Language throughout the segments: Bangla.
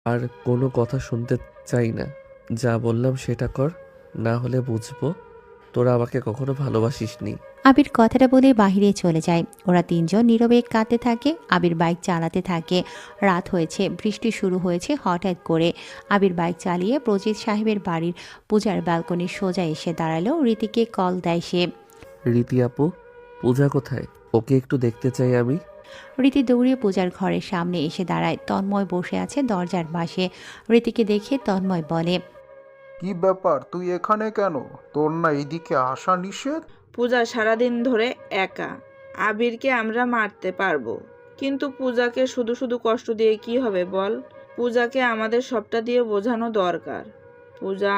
আর কোনো কথা শুনতে চাই না। যা বললাম সেটা কর, না হলে বুঝবো তোরা আমাকে কখনো ভালোবাসিসনি। আবির কথাটা বলে বাহিরে চলে যায়। ওরা তিনজন নীরবে কাঁদতে থাকে। আবির বাইক চালাতে থাকে। রাত হয়েছে, বৃষ্টি শুরু হয়েছে হঠাৎ করে। আবির বাইক চালিয়ে প্রজিত সাহেবের বাড়ির পূজার ব্যালকনির সোজা এসে দাঁড়ালো। রীতিকে কল দেয় সে। রীতি আপু, পূজা কোথায়? ওকে একটু দেখতে চাই আমি। রীতি দৌড়িয়ে পূজার ঘরের সামনে এসে দাঁড়ায়। তন্ময় বসে আছে দরজার পাশে। রীতিকে দেখে তন্ময় বলে, কি ব্যাপার, তুই এখানে কেন? তোর না এইদিকে আসা নিষেধ? পূজা সারাদিন ধরে একা। আবিরকে আমরা মারতে পারবো, কিন্তু পূজাকে শুধু শুধু কষ্ট দিয়ে কি হবে বল? পূজাকে আমাদের সবটা দিয়ে বোঝানো দরকার। পূজা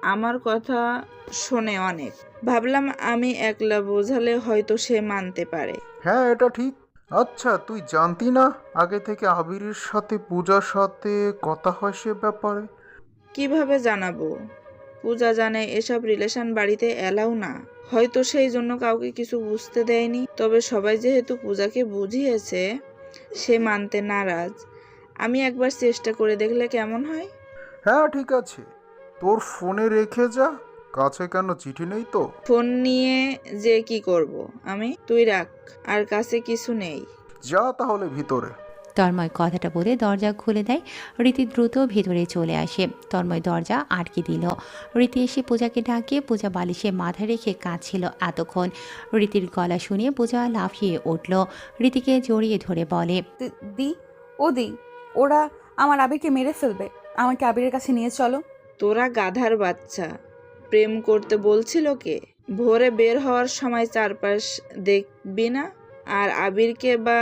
আমার কথা শোনে অনেক। ভাবলাম আমি একলা বোঝালে হয়তো সে মানতে পারে। হ্যাঁ, এটা ঠিক। আচ্ছা, তুই জানতি না আগে থেকে আবিরের সাথে পূজার সাথে কথা হয় সে ব্যাপারে? কিভাবে জানাবো? পূজা জানে এসব রিলেশন বাড়িতে এলাও না। হয়তো সেই জন্য কাউকে কিছু বুঝতে দেয়নি। তবে সবাই যেহেতু পূজাকে বুঝিয়েছে, সে মানতে নারাজ। আমি একবার চেষ্টা করে দেখলে কেমন হয়? হ্যাঁ, ঠিক আছে, তোর ফোনে রেখে যা। কাছে কেন, চিঠি নেই তো? ফোন নিয়ে যে কি করব আমি? তুই রাখ, আর কাছে কিছু নেই। যা তাহলে ভিতরে। তন্ময় কথাটা বলে দরজা খুলে দেয়। রীতি দ্রুত ভেতরে চলে আসে। তন্ময় দরজা আটকে দিল। রীতি এসে পূজাকে ডাকে। পূজা বালিশে মাথা রেখে কাঁদছিল এতক্ষণ। রীতির গলা শুনে পূজা লাফিয়ে উঠল। রীতিকে জড়িয়ে ধরে বলে, দি, ও দি, ওরা আমার আবিরকে মেরে ফেলবে। আমাকে আবিরের কাছে নিয়ে চলো। তোরা গাধার বাচ্চা, প্রেম করতে বলছিল কে? ভোরে বের হওয়ার সময় চারপাশ দেখবি না? আর আবিরকে বা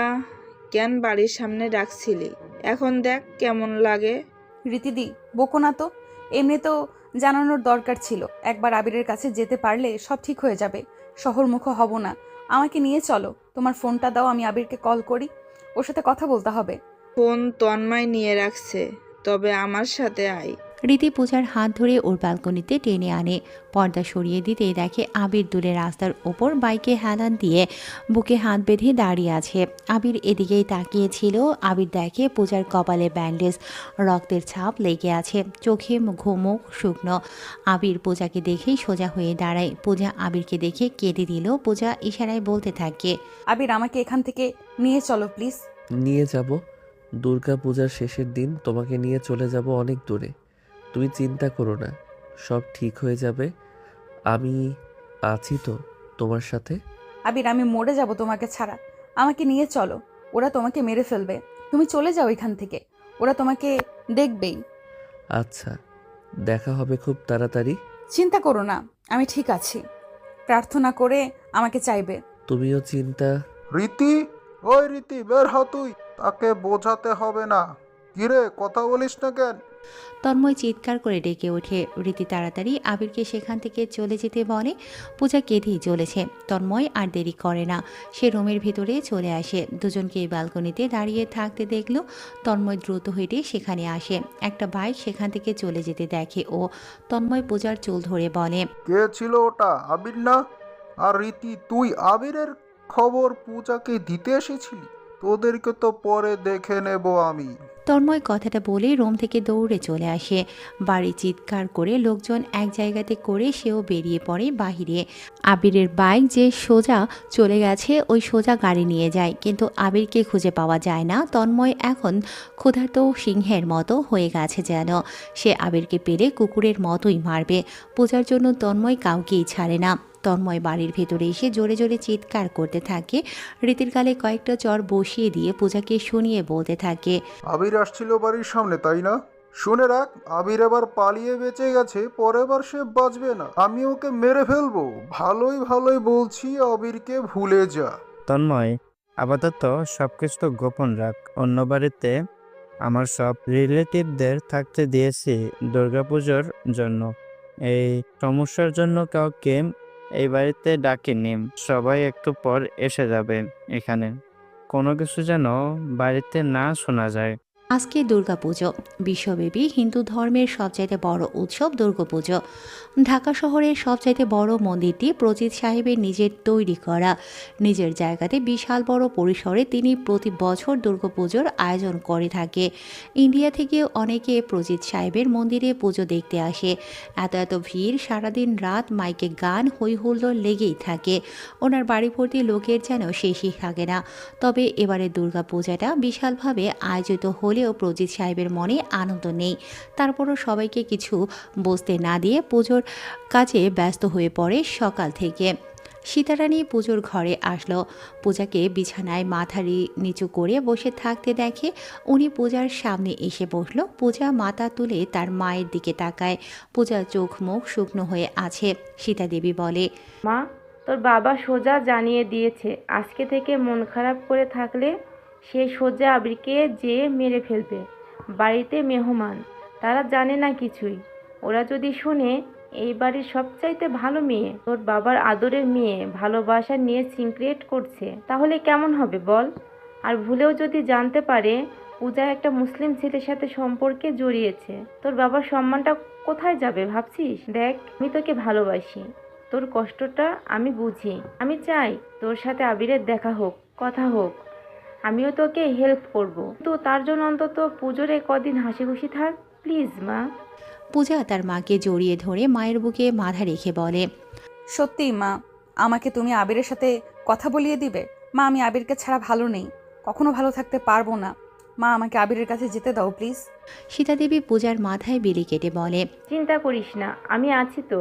কেন বাড়ির সামনে ডাকছিলি? এখন দেখ কেমন লাগে। রীতিদি, বকো না তো। এমনি তো জানানোর দরকার ছিল। একবার আবিরের কাছে যেতে পারলে সব ঠিক হয়ে যাবে। শহরমুখো হব না। আমাকে নিয়ে চলো। তোমার ফোনটা দাও, আমি আবিরকে কল করি। ওর সাথে কথা বলতে হবে। ফোন তন্ময় নিয়ে রাখছে, তবে আমার সাথে আয়। রীতি পূজার হাত ধরে ওর ব্যালকনিতে টেনে আনে। পর্দা সরিয়ে দিতেই দেখে আবির দূরে রাস্তার ওপর বাইকে হেলান দিয়ে বুকে হাত বেঁধে দাঁড়িয়ে আছে। আবির এদিকেই তাকিয়েছিল। আবির দেখে পূজার কপালে ব্যান্ডেজ, রক্তের ছাপ লেগে আছে, চোখে মুখ শুকনো। আবির পূজাকে দেখেই সোজা হয়ে দাঁড়ায়। পূজা আবিরকে দেখে কেঁদে দিল। পূজা ইশারায় বলতে থাকে, আবির, আমাকে এখান থেকে নিয়ে চলো প্লিজ। নিয়ে যাব। দুর্গা পূজার শেষের দিন তোমাকে নিয়ে চলে যাব অনেক দূরে। তুমি চিন্তা করো না, সব ঠিক হয়ে যাবে। আমি আছি তো তোমার সাথে। আবির, আমি মরে যাব তোমাকে ছাড়া। আমাকে নিয়ে চলো। ওরা তোমাকে মেরে ফেলবে। তুমি চলে যাও এখান থেকে। ওরা তোমাকে দেখবেই। আচ্ছা, দেখা হবে খুব তাড়াতাড়ি। চিন্তা করো না, আমি ঠিক আছি। প্রার্থনা করে আমাকে চাইবে। তুমিও চিন্তা। রীতি, ওই রীতি, বের হ তুই। তাকে বোঝাতে হবে না। কিরে, কথা বলিস না কেন? তন্ময় চিৎকার করে ডেকে ওঠে। রীতি তাড়াতাড়ি আবিরকে সেখান থেকে চলে যেতে বলে। পূজা কেঁদেই চলেছে। তন্ময় আর দেরি করে না, সে রুমের ভিতরে চলে আসে। দুজনকে ব্যালকনিতে দাঁড়িয়ে থাকতে দেখল। তন্ময় দ্রুত হেঁটে সেখানে আসে। একটা বাইক সেখান থেকে চলে যেতে দেখে ও। তন্ময় পূজার চুল ধরে বলে, কে ছিল ওটা? আবির না? আর রীতি, তুই আবিরের খবর পূজাকে দিতে এসেছিলি? তোদেরকে তো পরে দেখে নেব আমি। তন্ময় কথাটা বলে রুম থেকে দৌড়ে চলে আসে। বাড়ি চিৎকার করে লোকজন এক জায়গাতে করে সেও বেরিয়ে পড়ে বাহিরে। আবিরের বাইক যে সোজা চলে গেছে, ওই সোজা গাড়ি নিয়ে যায়, কিন্তু আবিরকে খুঁজে পাওয়া যায় না। তন্ময় এখন ক্ষুধার্ত সিংহের মতো হয়ে গেছে যেন। সে আবিরকে পেলে কুকুরের মতোই মারবে। পূজার জন্য তন্ময় কাউকেই ছাড়ে না। তন্ময় বাড়ির ভেতরে এসে জোরে জোরে চিৎকার করতে থাকে। রীতির গালে কয়েকটা চর বসিয়ে দিয়ে পূজাকে শুনিয়ে বলতে থাকে, আবির আসছিল বাড়ির সামনে, তাই না? শুনে রাখ, আবির এবার পালিয়ে বেঁচে গেছে, পরের বার সে বাঁচবে না। আমি ওকে মেরে ফেলবো। ভালোই ভালোই বলছি, আবিরকে ভুলে যা। তন্ময়, আপাতত সবকিছু তো গোপন রাখ। অন্য বাড়িতে আমার সব রিলেটিভদের থাকতে দিয়েছি দুর্গাপুজোর জন্য। এই সমস্যার জন্য কাউকে এই বাড়িতে ডাকিনি। সবাই একটু পর এসে যাবে এখানে। কোনো কিছু যেন বাড়িতে না শোনা যায়। আজকে দুর্গাপুজো। বিশ্বব্যাপী হিন্দু ধর্মের সবচাইতে বড় উৎসব দুর্গাপুজো। ঢাকা শহরের সবচাইতে বড় মন্দিরটি প্রজিত সাহেবের নিজের তৈরি করা। নিজের জায়গাতে বিশাল বড় পরিসরে তিনি প্রতি বছর দুর্গাপুজোর আয়োজন করে থাকে। ইন্ডিয়া থেকেও অনেকে প্রজিত সাহেবের মন্দিরে পুজো দেখতে আসে। এত এত ভিড়, সারাদিন রাত মাইকে গান, হই হুল্লোড় লেগেই থাকে। ওনার বাড়ি ভর্তি লোকের যেন শেষই থাকে না। তবে এবারে দুর্গাপূজাটা বিশালভাবে আয়োজিত হলেও প্রজিত সাহেবের মনে আনন্দ নেই। তারপরও সবাইকে কিছু বসতে না দিয়ে পুজোর কাজে ব্যস্ত হয়ে পড়ে সকাল থেকে। সীতারানী পুজোর ঘরে আসলো। পূজাকে বিছানায় মাথা নিচু করে বসে থাকতে দেখে। উনি পূজার সামনে এসে বসলো। পূজা মাথা তুলে তার মায়ের দিকে তাকায়। পূজার চোখ মুখ শুকনো হয়ে আছে। সীতা দেবী বলে, মা, তোর বাবা সোজা জানিয়ে দিয়েছে আজকে থেকে মন খারাপ করে থাকলে সে সোজা আবিরকে যেয়ে মেরে ফেলবে। বাড়িতে মেহমান, তারা জানে না কিছুই। ওরা যদি শোনে এই বাড়ির সবচাইতে ভালো মেয়ে, তোর বাবার আদরের মেয়ে, ভালোবাসা নিয়ে সিক্রেট করছে, তাহলে কেমন হবে বল? আর ভুলেও যদি জানতে পারে পূজা একটা মুসলিম ছেলের সাথে সম্পর্কে জড়িয়েছে, তোর বাবার সম্মানটা কোথায় যাবে ভাবছিস? দেখ, আমি তোকে ভালোবাসি, তোর কষ্টটা আমি বুঝি। আমি চাই তোর সাথে আবিরের দেখা হোক, কথা হোক। আমিও তোকে হেল্প করব, তো তার জন্য অন্তত পুজোর কদিন হাসি খুশি থাক প্লিজ মা। পূজা তার মাকে জড়িয়ে ধরে মায়ের বুকে মাথা রেখে বলে, সত্যি মা, আমাকে তুমি আবিরের সাথে কথা বলিয়ে দিবে? মা, আমি আবিরকে ছাড়া ভালো নেই, কখনো ভালো থাকতে পারবো না। মা, আমাকে আবিরের কাছে যেতে দাও প্লিজ। সীতা দেবী পূজার মাথায় বিলি কেটে বলে, চিন্তা করিস না, আমি আছি তো।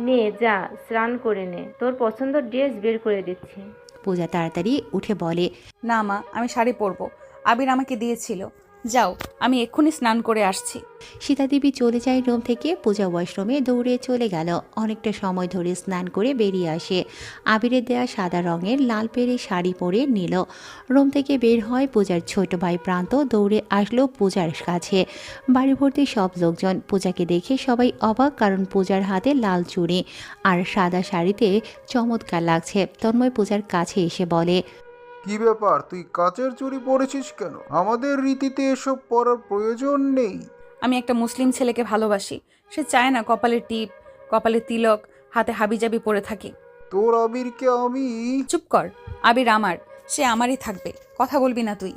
নে যা, স্নান করে নে, তোর পছন্দের ড্রেস বের করে দিচ্ছি। পূজা তাড়াতাড়ি উঠে বলে, না মা, আমি শাড়ি পরবো, আবির আমাকে দিয়েছিল। যাও, আমি এক্ষুনি স্নান করে আসছি। সীতা দেবী চলে যায় রুম থেকে। পূজা ওয়াশরুমে দৌড়ে চলে গেল। অনেকটা সময় ধরে স্নান করে বেরিয়ে আসে। আবিরের দেয়া সাদা রঙের লাল পেরে শাড়ি পরে নিল। রুম থেকে বের হয়। পূজার ছোট ভাই প্রান্ত দৌড়ে আসলো পূজার কাছে। বাড়ি ভর্তি সব লোকজন। পূজাকে দেখে সবাই অবাক, কারণ পূজার হাতে লাল চুড়ি আর সাদা শাড়িতে চমৎকার লাগছে। তন্ময় পূজার কাছে এসে বলে, কি ব্যাপার, তুই কাচের চুড়ি পরেছিস কেন? আমাদের রীতিতে এসব পরার প্রয়োজন নেই। আমি একটা মুসলিম ছেলেকে ভালোবাসি। সে চায় না কপালের টিপ, কপালে তিলক, হাতে হাবিজাবি পরে থাকি। তোর আবিরকে আমি... চুপ কর, আবির আমার, সে আমারই থাকবে, কথা বলবি না তুই।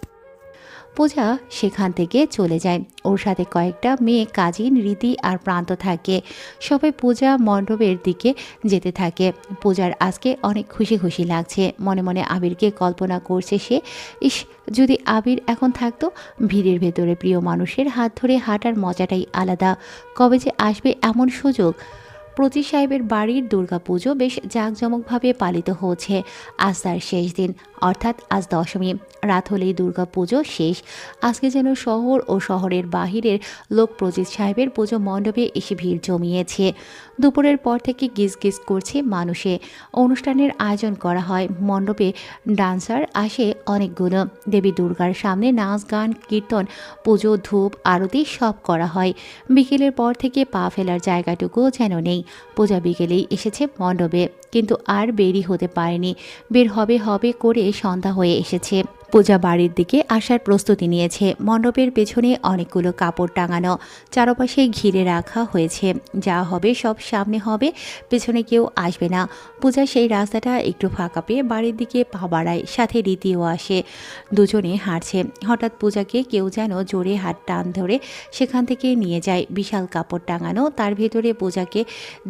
পূজা সেখান থেকে চলে যায়। ওর সাথে কয়েকটা মেয়ে, কাজিন, রীতি আর প্রান্ত থাকে। সবাই পূজা মণ্ডপের দিকে যেতে থাকে। পূজার আজকে অনেক খুশি খুশি লাগছে। মনে মনে আবিরকে কল্পনা করছে সে। ইস, যদি আবির এখন থাকতো। ভিড়ের ভেতরে প্রিয় মানুষের হাত ধরে হাঁটার মজাটাই আলাদা। কবে যে আসবে এমন সুযোগ। প্রতি সাহেবের বাড়ির দুর্গাপুজো বেশ জাঁকজমকভাবে পালিত হচ্ছে। আজ তার শেষ দিন, অর্থাৎ আজ দশমী। রাত হলেই দুর্গাপুজো শেষ। আজকে যেন শহর ও শহরের বাহিরের লোক প্রজিত সাহেবের পুজো মণ্ডপে এসে ভিড় জমিয়েছে। দুপুরের পর থেকে গিজ গিজ করছে মানুষে। অনুষ্ঠানের আয়োজন করা হয়। মণ্ডপে ডান্সার আসে অনেকগুলো। দেবী দুর্গার সামনে নাচ, গান, কীর্তন, পুজো, ধূপ, আরতি সব করা হয়। বিকেলের পর থেকে পা ফেলার জায়গাটুকুও যেন নেই। পূজা বিকেলেই এসেছে মণ্ডপে, কিন্তু আর বেরই হতে পারেনি। বের হবে হবে করে সন্ধ্যা হয়ে এসেছে। পূজা বাড়ির দিকে আসার প্রস্তুতি নিয়েছে। মণ্ডপের পেছনে অনেকগুলো কাপড় টাঙানো, চারপাশে ঘিরে রাখা হয়েছে। যা হবে সব সামনে হবে, পেছনে কেউ আসবে না। পূজা সেই রাস্তাটা একটু ফাঁকা পেয়ে বাড়ির দিকে পা বাড়ায়। সাথে রীতিও আসে। দুজনে হাঁটছে। হঠাৎ পূজাকে কেউ যেন জোরে হাত টান ধরে সেখান থেকে নিয়ে যায়। বিশাল কাপড় টাঙানো, তার ভেতরে পূজাকে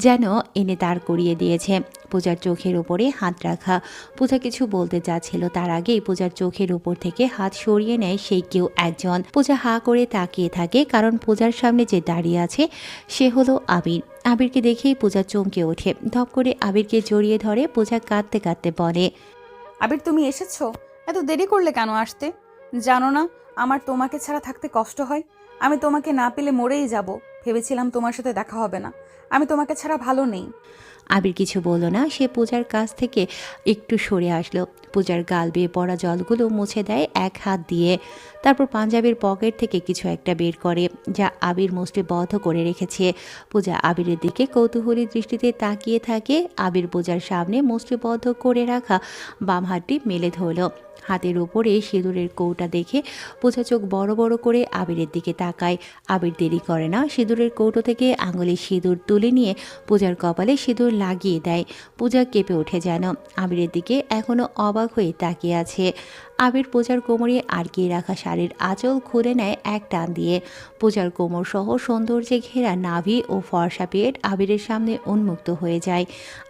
যেন এনে দাঁড় করিয়ে দিয়েছে। পূজার চোখের উপরে হাত রাখা। পূজা কিছু বলতে যাচ্ছিল, তার আগেই পূজার চোখের উপর থেকে হাত সরিয়ে নেয় সেই কেউ একজন। পূজা হা করে তাকিয়ে থাকে, কারণ পূজার সামনে যে দাঁড়িয়ে আছে সে হলো আবির। আবিরকে দেখেই পূজা চমকে ওঠে। ধপ করে আবিরকে জড়িয়ে ধরে। পূজা কাঁদতে কাঁদতে বলে, আবির, তুমি এসেছো? এত দেরি করলে কেন আসতে? জানো না আমার তোমাকে ছাড়া থাকতে কষ্ট হয়? আমি তোমাকে না পেলে মরেই যাব। ভেবেছিলাম তোমার সাথে দেখা হবে না। আমি তোমাকে ছাড়া ভালো নেই। আবির কিছু বলল না। সে পূজার কাছ থেকে একটু সরে আসলো। পূজার গাল বেয়ে পড়া জলগুলো মুছে দেয় এক হাত দিয়ে। তারপর পাঞ্জাবের পকেট থেকে কিছু একটা বের করে, যা আবির মুষ্টিবদ্ধ করে রেখেছে। পূজা আবিরের দিকে কৌতূহলী দৃষ্টিতে তাকিয়ে থাকে। আবির পূজার সামনে মুষ্টিবদ্ধ করে রাখা বাম হাতটি মেলে ধরল। হাতের উপরে সিঁদুরের কৌটা দেখে পূজা চোখ বড় বড় করে আবিরের দিকে তাকায়। আবির দেরি করে না, সিঁদুরের কৌটো থেকে আঙুলে সিঁদুর তুলে নিয়ে পূজার কপালে সিঁদুর লাগিয়ে দেয়। পূজা কেঁপে ওঠে যেন, আবিরের দিকে এখনো অবাক হয়ে তাকিয়ে আছে। আবির পূজার কোমরে আটকিয়ে রাখা শাড়ির আঁচল খুলে নেয় এক টান দিয়ে। পূজার কোমর সহ সৌন্দর্যে ঘেরা নাভি ও ফর্সা পেট আবিরের সামনে উন্মুক্ত হয়ে যায়।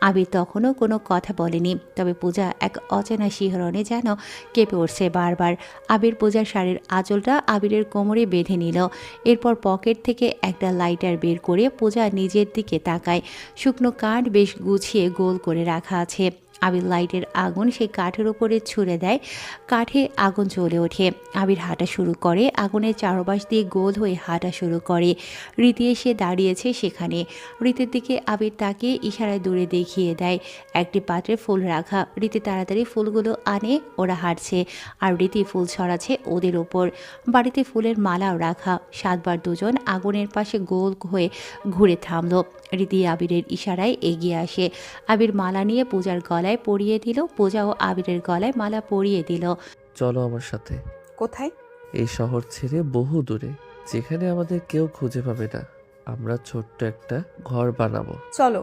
আবির তখনও কোনো কথা বলেনি, তবে পূজা এক অচেনা শিহরণে যেন কেঁপে উঠছে বারবার। আবির পূজার শাড়ির আঁচলটা আবিরের কোমরে বেঁধে নিল। এরপর পকেট থেকে একটা লাইটার বের করে পূজা নিজের দিকে তাকায়। শুকনো কাঠ বেশ গুছিয়ে গোল করে রাখা আছে। আবির লাইটের আগুন সেই কাঠের উপরে ছুঁড়ে দেয়, কাঠে আগুন জ্বলে ওঠে। আবির হাঁটা শুরু করে, আগুনের চারপাশ দিয়ে গোল হয়ে হাঁটা শুরু করে। রীতি এসে দাঁড়িয়েছে সেখানে। রীতির দিকে আবির তাকিয়ে ইশারায় দূরে দেখিয়ে দেয় একটি পাত্রে ফুল রাখা। রীতি তাড়াতাড়ি ফুলগুলো আনে, ওরা হাঁটছে আর রীতি ফুল ছড়াচ্ছে ওদের ওপর। বাড়িতে ফুলের মালাও রাখা। 7 বার দুজন আগুনের পাশে গোল হয়ে ঘুরে থামলো। রীতি আবিরের ইশারায় এগিয়ে আসে। আবির মালা নিয়ে পূজার গলায় পরিয়ে দিল, পূজাও আবিরের গলায় মালা পরিয়ে দিল। চলো আমার সাথে। কোথায়? এই শহর ছেড়ে বহু দূরে, যেখানে আমাদের কেউ খুঁজে পাবে না। আমরা ছোট্ট একটা ঘর বানাবো। চলো।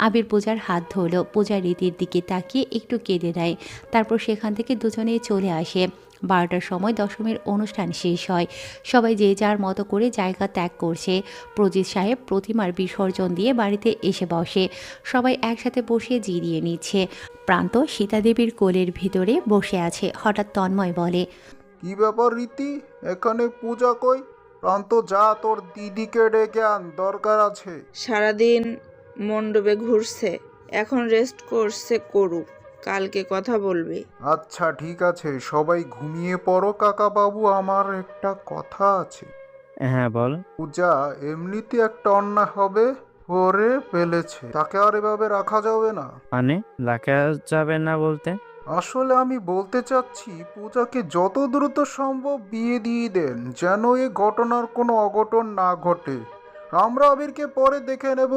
আবির পূজার হাত ধরল। পূজা রীতির দিকে তাকিয়ে একটু কেঁদে দেয়। তারপর সেখান থেকে দুজনেই চলে আসে। 12টার সময় দশমীর অনুষ্ঠান শেষ হয়। সবাই যে যার মতো করে জায়গা ত্যাগ করছে। প্রজিত সাহেব প্রতিমার বিসর্জন দিয়ে বাড়িতে এসে বসে। সবাই একসাথে বসে জিরিয়ে নিচ্ছে। প্রান্ত সীতাদেবীর কোলের ভিতরে বসে আছে। হঠাৎ তন্ময় বলে, কি ব্যাপার রীতি, এখানে পূজা কই? প্রান্ত, যা তোর দিদিকে ডেকে আন, দরকার আছে। সারাদিন মণ্ডপে ঘুরছে, এখন রেস্ট করছে, করুক, কালকে কথা বলবে। আচ্ছা ঠিক আছে, সবাই ঘুমিয়ে পড়ো কাকা বাবু, আমার একটা কথা আছে। হ্যাঁ বল। পূজা এমনিতে একটা অন্যায় হবে করে ফেলেছে, তাকে আর এভাবে রাখা যাবে না। মানে রাখা যাবে না বলতে? আসলে আমি বলতে চাচ্ছি পূজাকে যত দ্রুত সম্ভব বিয়ে দিয়ে দেন, যেন এ ঘটনার কোনো অঘটন না ঘটে। আমরা আবিরকে পরে দেখে নেব।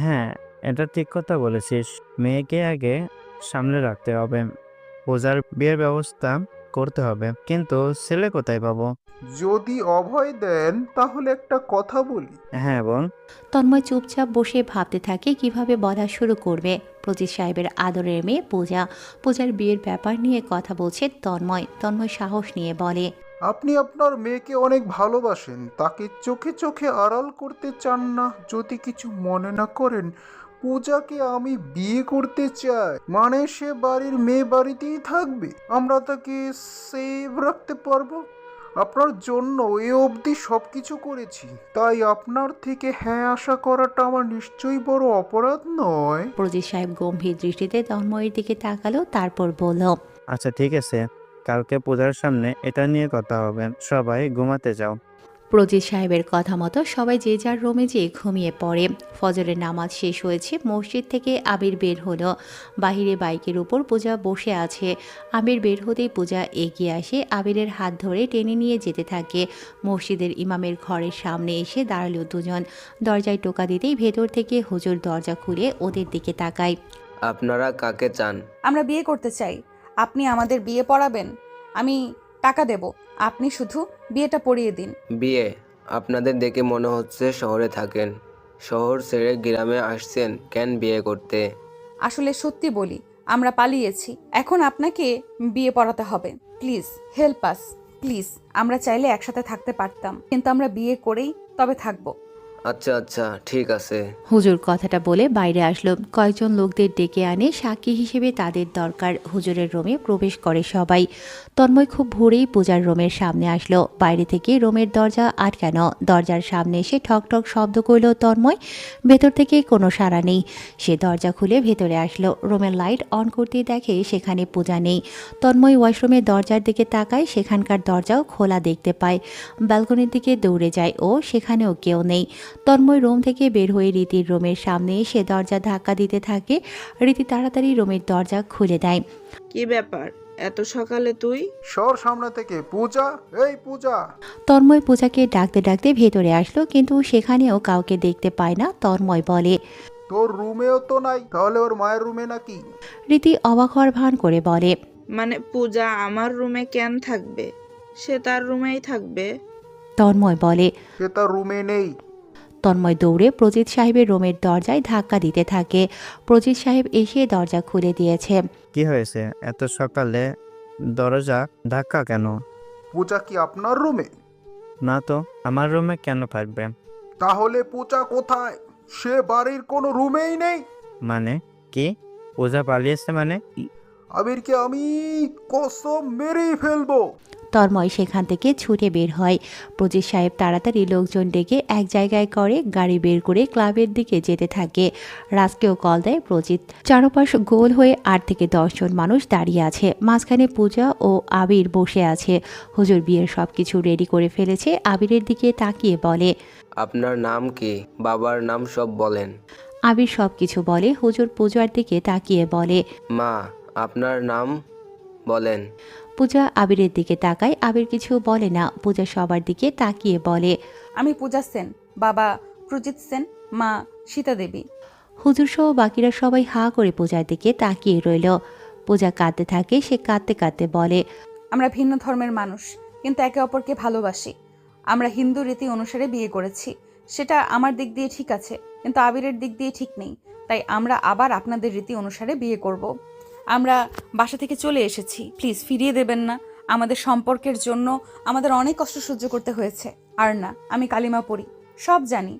হ্যাঁ, এটা ঠিক কথা বলেছিস। মেয়েকে আগে সামনে রাখতে হবে, পূজার বিয়ের ব্যবস্থা করতে হবে। কিন্তু ছেলে কোথায় পাবো? যদি অভয় দেন তাহলে একটা কথা বলি। হ্যাঁ বল। তন্ময় চুপচাপ বসে ভাবতে থাকে কিভাবে বলা শুরু করবে। প্রজিত সাহেবের আদরের মেয়ে পূজা। পূজার বিয়ের ব্যাপার নিয়ে কথা বলছে তন্ময়। তন্ময় সাহস নিয়ে বলে, আপনি আপনার মেয়েকে অনেক ভালোবাসেন, তাকে চোখে চোখে আড়াল করতে চান না। যদি কিছু মনে না করেন, পূজাকে আমি বিয়ে করতে চাই, মানে সে বাড়ির মেয়ে বাড়িতেই থাকবে, আমরা তাকে সেভ রাখতে পারবো। আপনার জন্য এ অবধি সব কিছু করেছি, তাই আপনার থেকে হ্যাঁ আশা করাটা আমার নিশ্চয়ই বড় অপরাধ নয়। প্রজিত সাহেব গম্ভীর দৃষ্টিতে তন্ময়ের দিকে তাকালো, তারপর বলল, আচ্ছা ঠিক আছে, কালকে পূজার সামনে এটা নিয়ে কথা হবে। সবাই ঘুমাতে যাও। প্রজিত সাহেবের কথা মতো সবাই যে যার রুমে যেয়ে ঘুমিয়ে পড়ে। ফজরের নামাজ শেষ হয়েছে। মসজিদ থেকে আবির বের হলো। বাহিরে বাইকের উপর পূজা বসে আছে। আবির বের হতেই পূজা এগিয়ে আসে, আবিরের হাত ধরে টেনে নিয়ে যেতে থাকে। মসজিদের ইমামের ঘরের সামনে এসে দাঁড়ালো দুজন। দরজায় টোকা দিতেই ভেতর থেকে হুজুর দরজা খুলে ওদের দিকে তাকায়। আপনারা কাকে চান? আমরা বিয়ে করতে চাই। আপনি আমাদের বিয়ে পড়াবেন? আমি টাকা দেব, আপনি শুধু বিয়েটা পড়িয়ে দিন। বিয়ে? আপনাদের দেখে মনে হচ্ছে শহরে থাকেন। শহর ছেড়ে গ্রামে আসছেন কেন বিয়ে করতে? আসলে সত্যি বলি, আমরা পালিয়েছি, এখন আপনাকে বিয়ে পড়াতে হবে। Please help us, please. আমরা চাইলে একসাথে থাকতে পারতাম, কিন্তু আমরা বিয়ে করেই তবে থাকবো। আচ্ছা আচ্ছা ঠিক আছে। হুজুর কথাটা বলে বাইরে আসলো। কয়েকজন লোকদের ডেকে আনে, সাক্ষী হিসেবে তাদের দরকার। হুজুরের রুমে প্রবেশ করে সবাই। তন্ময় খুব ভোরেই পূজার রুমের সামনে আসলো। বাইরে থেকে রুমের দরজা আটকানো। দরজার সামনে এসে ঠক ঠক শব্দ করল তন্ময়। ভেতর থেকে কোনো সাড়া নেই। সে দরজা খুলে ভেতরে আসলো। রুমের লাইট অন করতেই দেখে সেখানে পূজা নেই। তন্ময় ওয়াশরুমের দরজার দিকে তাকায়, সেখানকার দরজাও খোলা দেখতে পায়। ব্যালকনির দিকে দৌড়ে যায় ও, সেখানেও কেউ নেই। তন্ময় রুম থেকে বের হয়ে রীতির রুমের সামনে এসে দরজা ধাক্কা দিতে থাকে। রীতি তাড়াতাড়ি রুমের দরজা খুলে দেয়। কি ব্যাপার, এত সকালে তুই? সর সামনে থেকে। পূজা, এই পূজা। তন্ময় পূজাকে ডাকতে ডাকতে ভেতরে আসলো, কিন্তু সেখানেও কাউকে দেখতে পায় না। তন্ময় বলে, তোর রুমেও তো নাই, তাহলে ওর মায়ের রুমে নাকি? রীতি অবাক হওয়ার ভান করে বলে, মানে পূজা আমার রুমে কেন থাকবে? সে তার রুমেই থাকবে। তন্ময় বলে। সে তার রুমে নেই। তন্ময় দৌড়ে প্রজিত সাহেবের রুমের দরজায় ধাক্কা দিতে থাকে। প্রজিত সাহেব এসে দরজা খুলে দিয়েছে। কি হয়েছে? এত সকালে দরজা ধাক্কা কেন? পূজা কি আপনার রুমে? না তো, আমার রুমে কেন থাকবে? তাহলে পূজা কোথায়? সে বাড়ির কোনো রুমেই নেই। মানে কি? পূজা পালিয়েছে মানে? আবিরকে আমি কসম মেরেই ফেলবো। তন্ময় সেখান থেকে ছুটে বের হয়। প্রজিত সাহেব তাড়াতাড়ি লোকজন ডেকে এক জায়গায় করে গাড়ি বের করে ক্লাবের দিকে যেতে থাকে। রাজকেও কল দেয় প্রজিত। চারপাশ গোল হয়ে 8 থেকে 10 জন মানুষ দাঁড়িয়ে আছে। মাঝখানে পূজা ও আবির বসে আছে। হুজুর বিয়ের সবকিছু রেডি করে ফেলেছে। আবিরের দিকে তাকিয়ে বলে। আপনার নাম কি? বাবার নাম সব বলেন। আবির সবকিছু বলে। হুজুর পূজার দিকে তাকিয়ে বলে। মা, আপনার নাম বলেন। পূজা আবিরের দিকে তাকায়। আবির কিছু বলে না। পূজা সবার দিকে তাকিয়ে বলে। আমি পূজা সেন, বাবা প্রজিত সেন, মা সীতা দেবী। হুজুর সহ বাকিরা সবাই হা করে পূজার দিকে তাকিয়ে রইল। পূজা কাঁদতে থাকে। সে কাঁদতে কাঁদতে বলে। আমরা ভিন্ন ধর্মের মানুষ, কিন্তু একে অপরকে ভালোবাসি। আমরা হিন্দু রীতি অনুসারে বিয়ে করেছি। সেটা আমার দিক দিয়ে ঠিক আছে, কিন্তু আবিরের দিক দিয়ে ঠিক নেই। তাই আমরা আবার আপনাদের রীতি অনুসারে বিয়ে করব। আমরা বাসা থেকে চলে এসেছি, প্লিজ ফিরিয়ে দেবেন না। আমাদের সম্পর্কের জন্য আমাদের অনেক কষ্ট সহ্য করতে হয়েছে। আর না, আমি কালিমা পড়ি, সব জানি।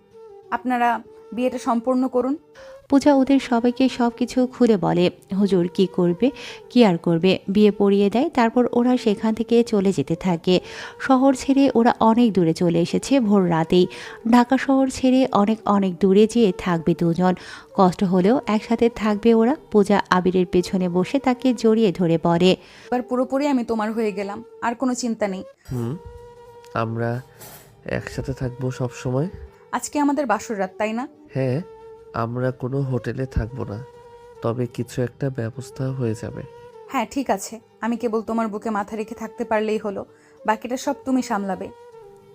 আপনারা বিয়েটা সম্পূর্ণ করুন। পূজা ওদের সবাইকে সবকিছু খুলে বলে। হুজুর কি করবে, কি আর করবে, বিয়ে পড়িয়ে দেয়। তারপর ওরা সেখান থেকে চলে যেতে থাকে। শহর ছেড়ে ওরা অনেক দূরে চলে এসেছে ভোর রাতেই। ঢাকা শহর ছেড়ে অনেক অনেক দূরে যেয়ে থাকবে দুজন। কষ্ট হলেও একসাথে থাকবে ওরা। পূজা আবিরের পেছনে বসে তাকে জড়িয়ে ধরে বলে। এবার পুরোপুরি আমি তোমার হয়ে গেলাম, আর কোনো চিন্তা নেই। আমরা একসাথে থাকবো সব সময়। আজকে আমাদের বাসর রাত, তাই না? হ্যাঁ, আমরা কোনো হোটেলে থাকবো না, তবে কিছু একটা ব্যবস্থা হয়ে যাবে। হ্যাঁ ঠিক আছে, আমি কেবল তোমার বুকে মাথা রেখে থাকতে পারলেই হলো। বাকিটা সব তুমি সামলাবে।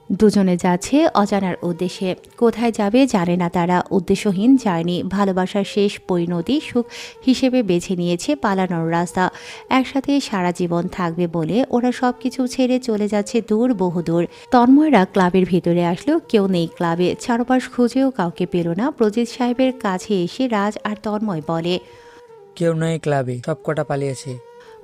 দুজনে যাচ্ছে অজানার উদ্দেশ্যে। কোথায় যাবে জানে না তারা। উদ্দেশ্যহীন জার্নি। ভালোবাসার শেষ পরিণতি সুখ হিসেবে বেছে নিয়েছে পালানোর রাস্তা। একসাথে সারা জীবন থাকবে বলে ওরা সবকিছু ছেড়ে চলে যাচ্ছে দূর, বহুদূর। তন্ময়রা ক্লাবের ভিতরে আসলো। কেউ নেই ক্লাবে। চারপাশ খুঁজেও কাউকে পেল না। প্রজিত সাহেবের কাছে এসে রাজ আর তন্ময় বলে। কেউ নয় ক্লাবে, সব কটা পালিয়েছে।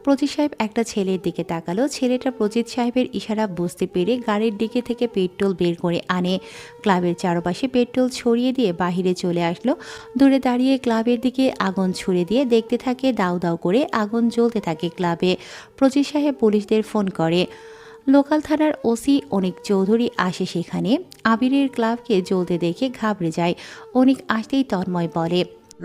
প্রজিত সাহেব একটা ছেলের দিকে তাকালো। ছেলেটা প্রজিত সাহেবের ইশারা বুঝতে পেরে গাড়ির দিকে থেকে পেট্রোল বের করে আনে। ক্লাবের চারপাশে পেট্রোল ছড়িয়ে দিয়ে বাহিরে চলে আসলো। দূরে দাঁড়িয়ে ক্লাবের দিকে আগুন ছুড়ে দিয়ে দেখতে থাকে দাউ দাউ করে আগুন জ্বলতে থাকে ক্লাবে। প্রজিত সাহেব পুলিশদের ফোন করে। লোকাল থানার ওসি অনিক চৌধুরী আসে সেখানে। আবিরের ক্লাবকে জ্বলতে দেখে ঘাবড়ে যায়। অনিক আসতেই তন্ময় বলে।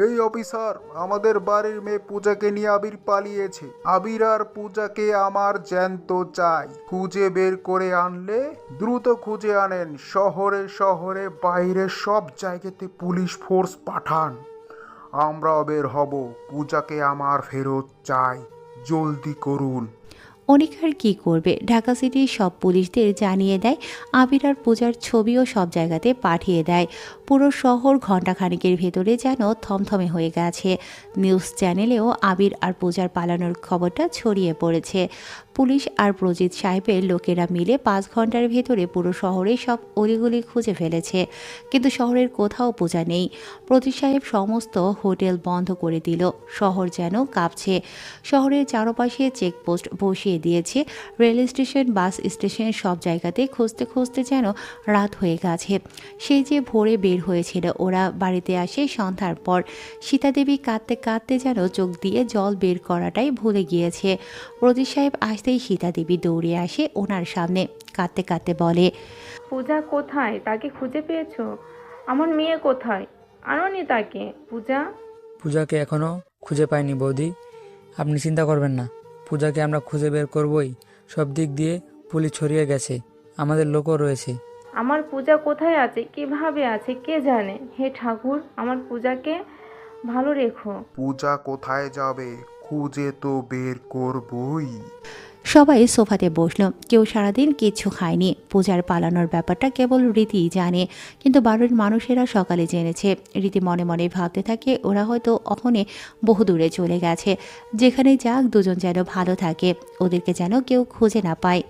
এই অফিসার, আমাদের বাড়ির মেয়ে পূজাকে নিয়ে আবির পালিয়েছে। আবির আর পূজাকে আমার জ্যান্ত চাই। খুঁজে বের করে আনলে দ্রুত খুঁজে আনেন। শহরে শহরে বাইরে সব জায়গাতে পুলিশ ফোর্স পাঠান। আমরাও বের হব। পূজাকে আমার ফেরত চাই। জলদি করুন। অনিক আর কী করবে। ঢাকা সিটির সব পুলিশদের জানিয়ে দেয়। আবির আর পূজার ছবিও সব জায়গাতে পাঠিয়ে দেয়। পুরো শহর ঘণ্টাখানেকের ভেতরে যেন থমথমে হয়ে গেছে। নিউজ চ্যানেলেও আবির আর পূজার পালানোর খবরটা ছড়িয়ে পড়েছে। পুলিশ আর প্রজিত সাহেবের লোকেরা মিলে 5 ঘন্টার ভেতরে পুরো শহরে সব অলিগলি খুঁজে ফেলেছে, কিন্তু শহরের কোথাও পূজা নেই। প্রজিত সাহেব সমস্ত হোটেল বন্ধ করে দিল। শহর যেন কাঁপছে। শহরের চারপাশে চেকপোস্ট বসিয়ে দিয়েছে। রেল স্টেশন, বাস স্টেশন, সব জায়গাতে খুঁজতে খুঁজতে যেন রাত হয়ে গেছে। সেই যে ভোরে বের হয়েছিল ওরা, বাড়িতে আসে সন্ধ্যার পর। সীতা দেবী কাঁদতে কাঁদতে যেন চোখ দিয়ে জল বের করাটাই ভুলে গিয়েছে। প্রজিত সাহেব আসতেই সীতা দেবী দৌড়ে আসে ওনার সামনে। কাঁদতে কাঁদতে বলে। পূজা কোথায়? তাকে খুঁজে পেয়েছো? আমার মেয়ে কোথায়? আনোনি তাকে? পূজা পূজাকে এখনো খুঁজে পাইনি বৌদি। আপনি চিন্তা করবেন না, পূজাকে আমরা খুঁজে বের করবই। সব দিক দিয়ে পুলিশ ছড়িয়ে গেছে, আমাদের লোকও রয়েছে। আমার পূজা কোথায় আছে, কিভাবে আছে, কে জানে? হে ঠাকুর, আমার পূজাকে ভালো রেখো। পূজা কোথায় যাবে? খুঁজে তো বের করবই। সবাই সোফাতে বসলো। কেউ সারাদিন কিচ্ছু খায়নি। পূজার পালানোর ব্যাপারটা কেবল রীতিই জানে, কিন্তু বাড়ির মানুষেরা সকালে জেনেছে। রীতি মনে মনে ভাবতে থাকে ওরা হয়তো অহনে বহুদূরে চলে গেছে। যেখানে যাক দুজন যেন ভালো থাকে, ওদেরকে যেন কেউ খুঁজে না পায়।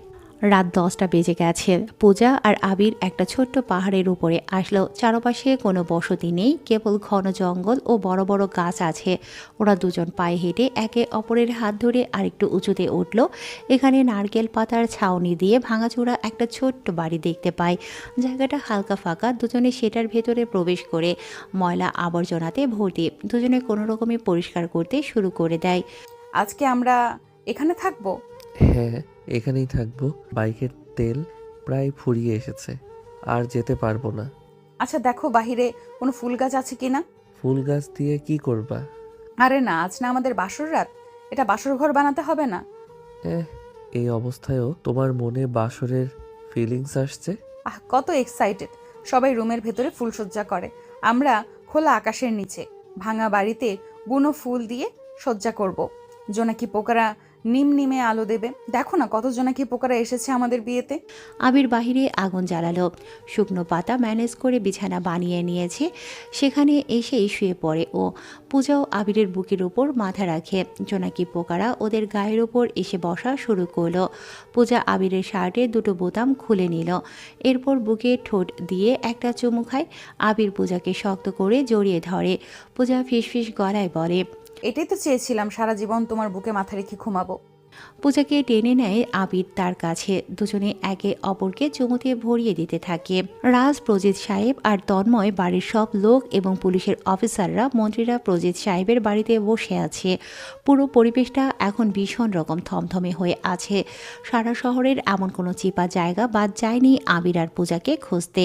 রাত 10টা বেজে গেছে। পূজা আর আবির একটা ছোট্ট পাহাড়ের উপরে আসলো। চারপাশে কোনো বসতি নেই, কেবল ঘন জঙ্গল ও বড় বড় গাছ আছে। ওরা দুজন পায়ে হেঁটে একে অপরের হাত ধরে আরেকটু উঁচুতে উঠল। এখানে নারকেল পাতার ছাউনি দিয়ে ভাঙাচোরা একটা ছোট্ট বাড়ি দেখতে পায়। জায়গাটা হালকা ফাঁকা। দুজনে সেটার ভেতরে প্রবেশ করে ময়লা আবর্জনাতে ভর্তি। দুজনে কোনো রকমে পরিষ্কার করতে শুরু করে দেয়। আজকে আমরা এখানে থাকবো? হ্যাঁ, এখানেই থাকবো। বাইকের তেল প্রায় ফুরিয়ে এসেছে, আর যেতে পারবো না। আচ্ছা দেখো বাহিরে কোনো ফুল গাছ আছে কিনা। ফুল গাছ দিয়ে কি করবা? আরে না, আজ না আমাদের বাসর রাত, এটা বাসর ঘর বানাতে হবে না? এই অবস্থায়ও তোমার মনে বাসরের ফিলিংস আসছে? কত এক্সাইটেড! সবাই রুমের ভেতরে ফুলসজ্জা করে, আমরা খোলা আকাশের নিচে ভাঙা বাড়িতে বুনো ফুল দিয়ে সজ্জা করব। জোনাকি পোকারা নিমে আলো দেবে। দেখো না কত জোনাকি পোকারা এসেছে আমাদের বিয়েতে। আবির বাহিরে আগুন জ্বালালো। শুকনো পাতা ম্যানেজ করে বিছানা বানিয়ে নিয়েছে, সেখানে এসেই শুয়ে পড়ে ও। পূজাও আবিরের বুকের উপর মাথা রাখে। জোনাকি পোকারা ওদের গায়ের ওপর এসে বসা শুরু করলো। পূজা আবিরের শার্টের দুটো বোতাম খুলে নিল, এরপর বুকে ঠোঁট দিয়ে একটা চুমু খায়। আবির পূজাকে শক্ত করে জড়িয়ে ধরে। পূজা ফিসফিস গলায় বলে, এটাই তো চেয়েছিলাম, সারা জীবন তোমার বুকে মাথা রেখে ঘুমাবো। পূজাকে টেনে নেয় আবির তার কাছে। দুজনে একে অপরকে চুমুতে ভরিয়ে দিতে থাকে। রাজ, প্রজিত সাহেব আর তন্ময়, বাড়ির সব লোক এবং পুলিশের অফিসাররা, মন্ত্রীরা প্রজিত সাহেবের বাড়িতে বসে আছে। পুরো পরিবেশটা এখন ভীষণ রকম থমথমে হয়ে আছে। সারা শহরের এমন কোনো চিপা জায়গা বাদ যায়নি আবির আর পূজাকে খুঁজতে।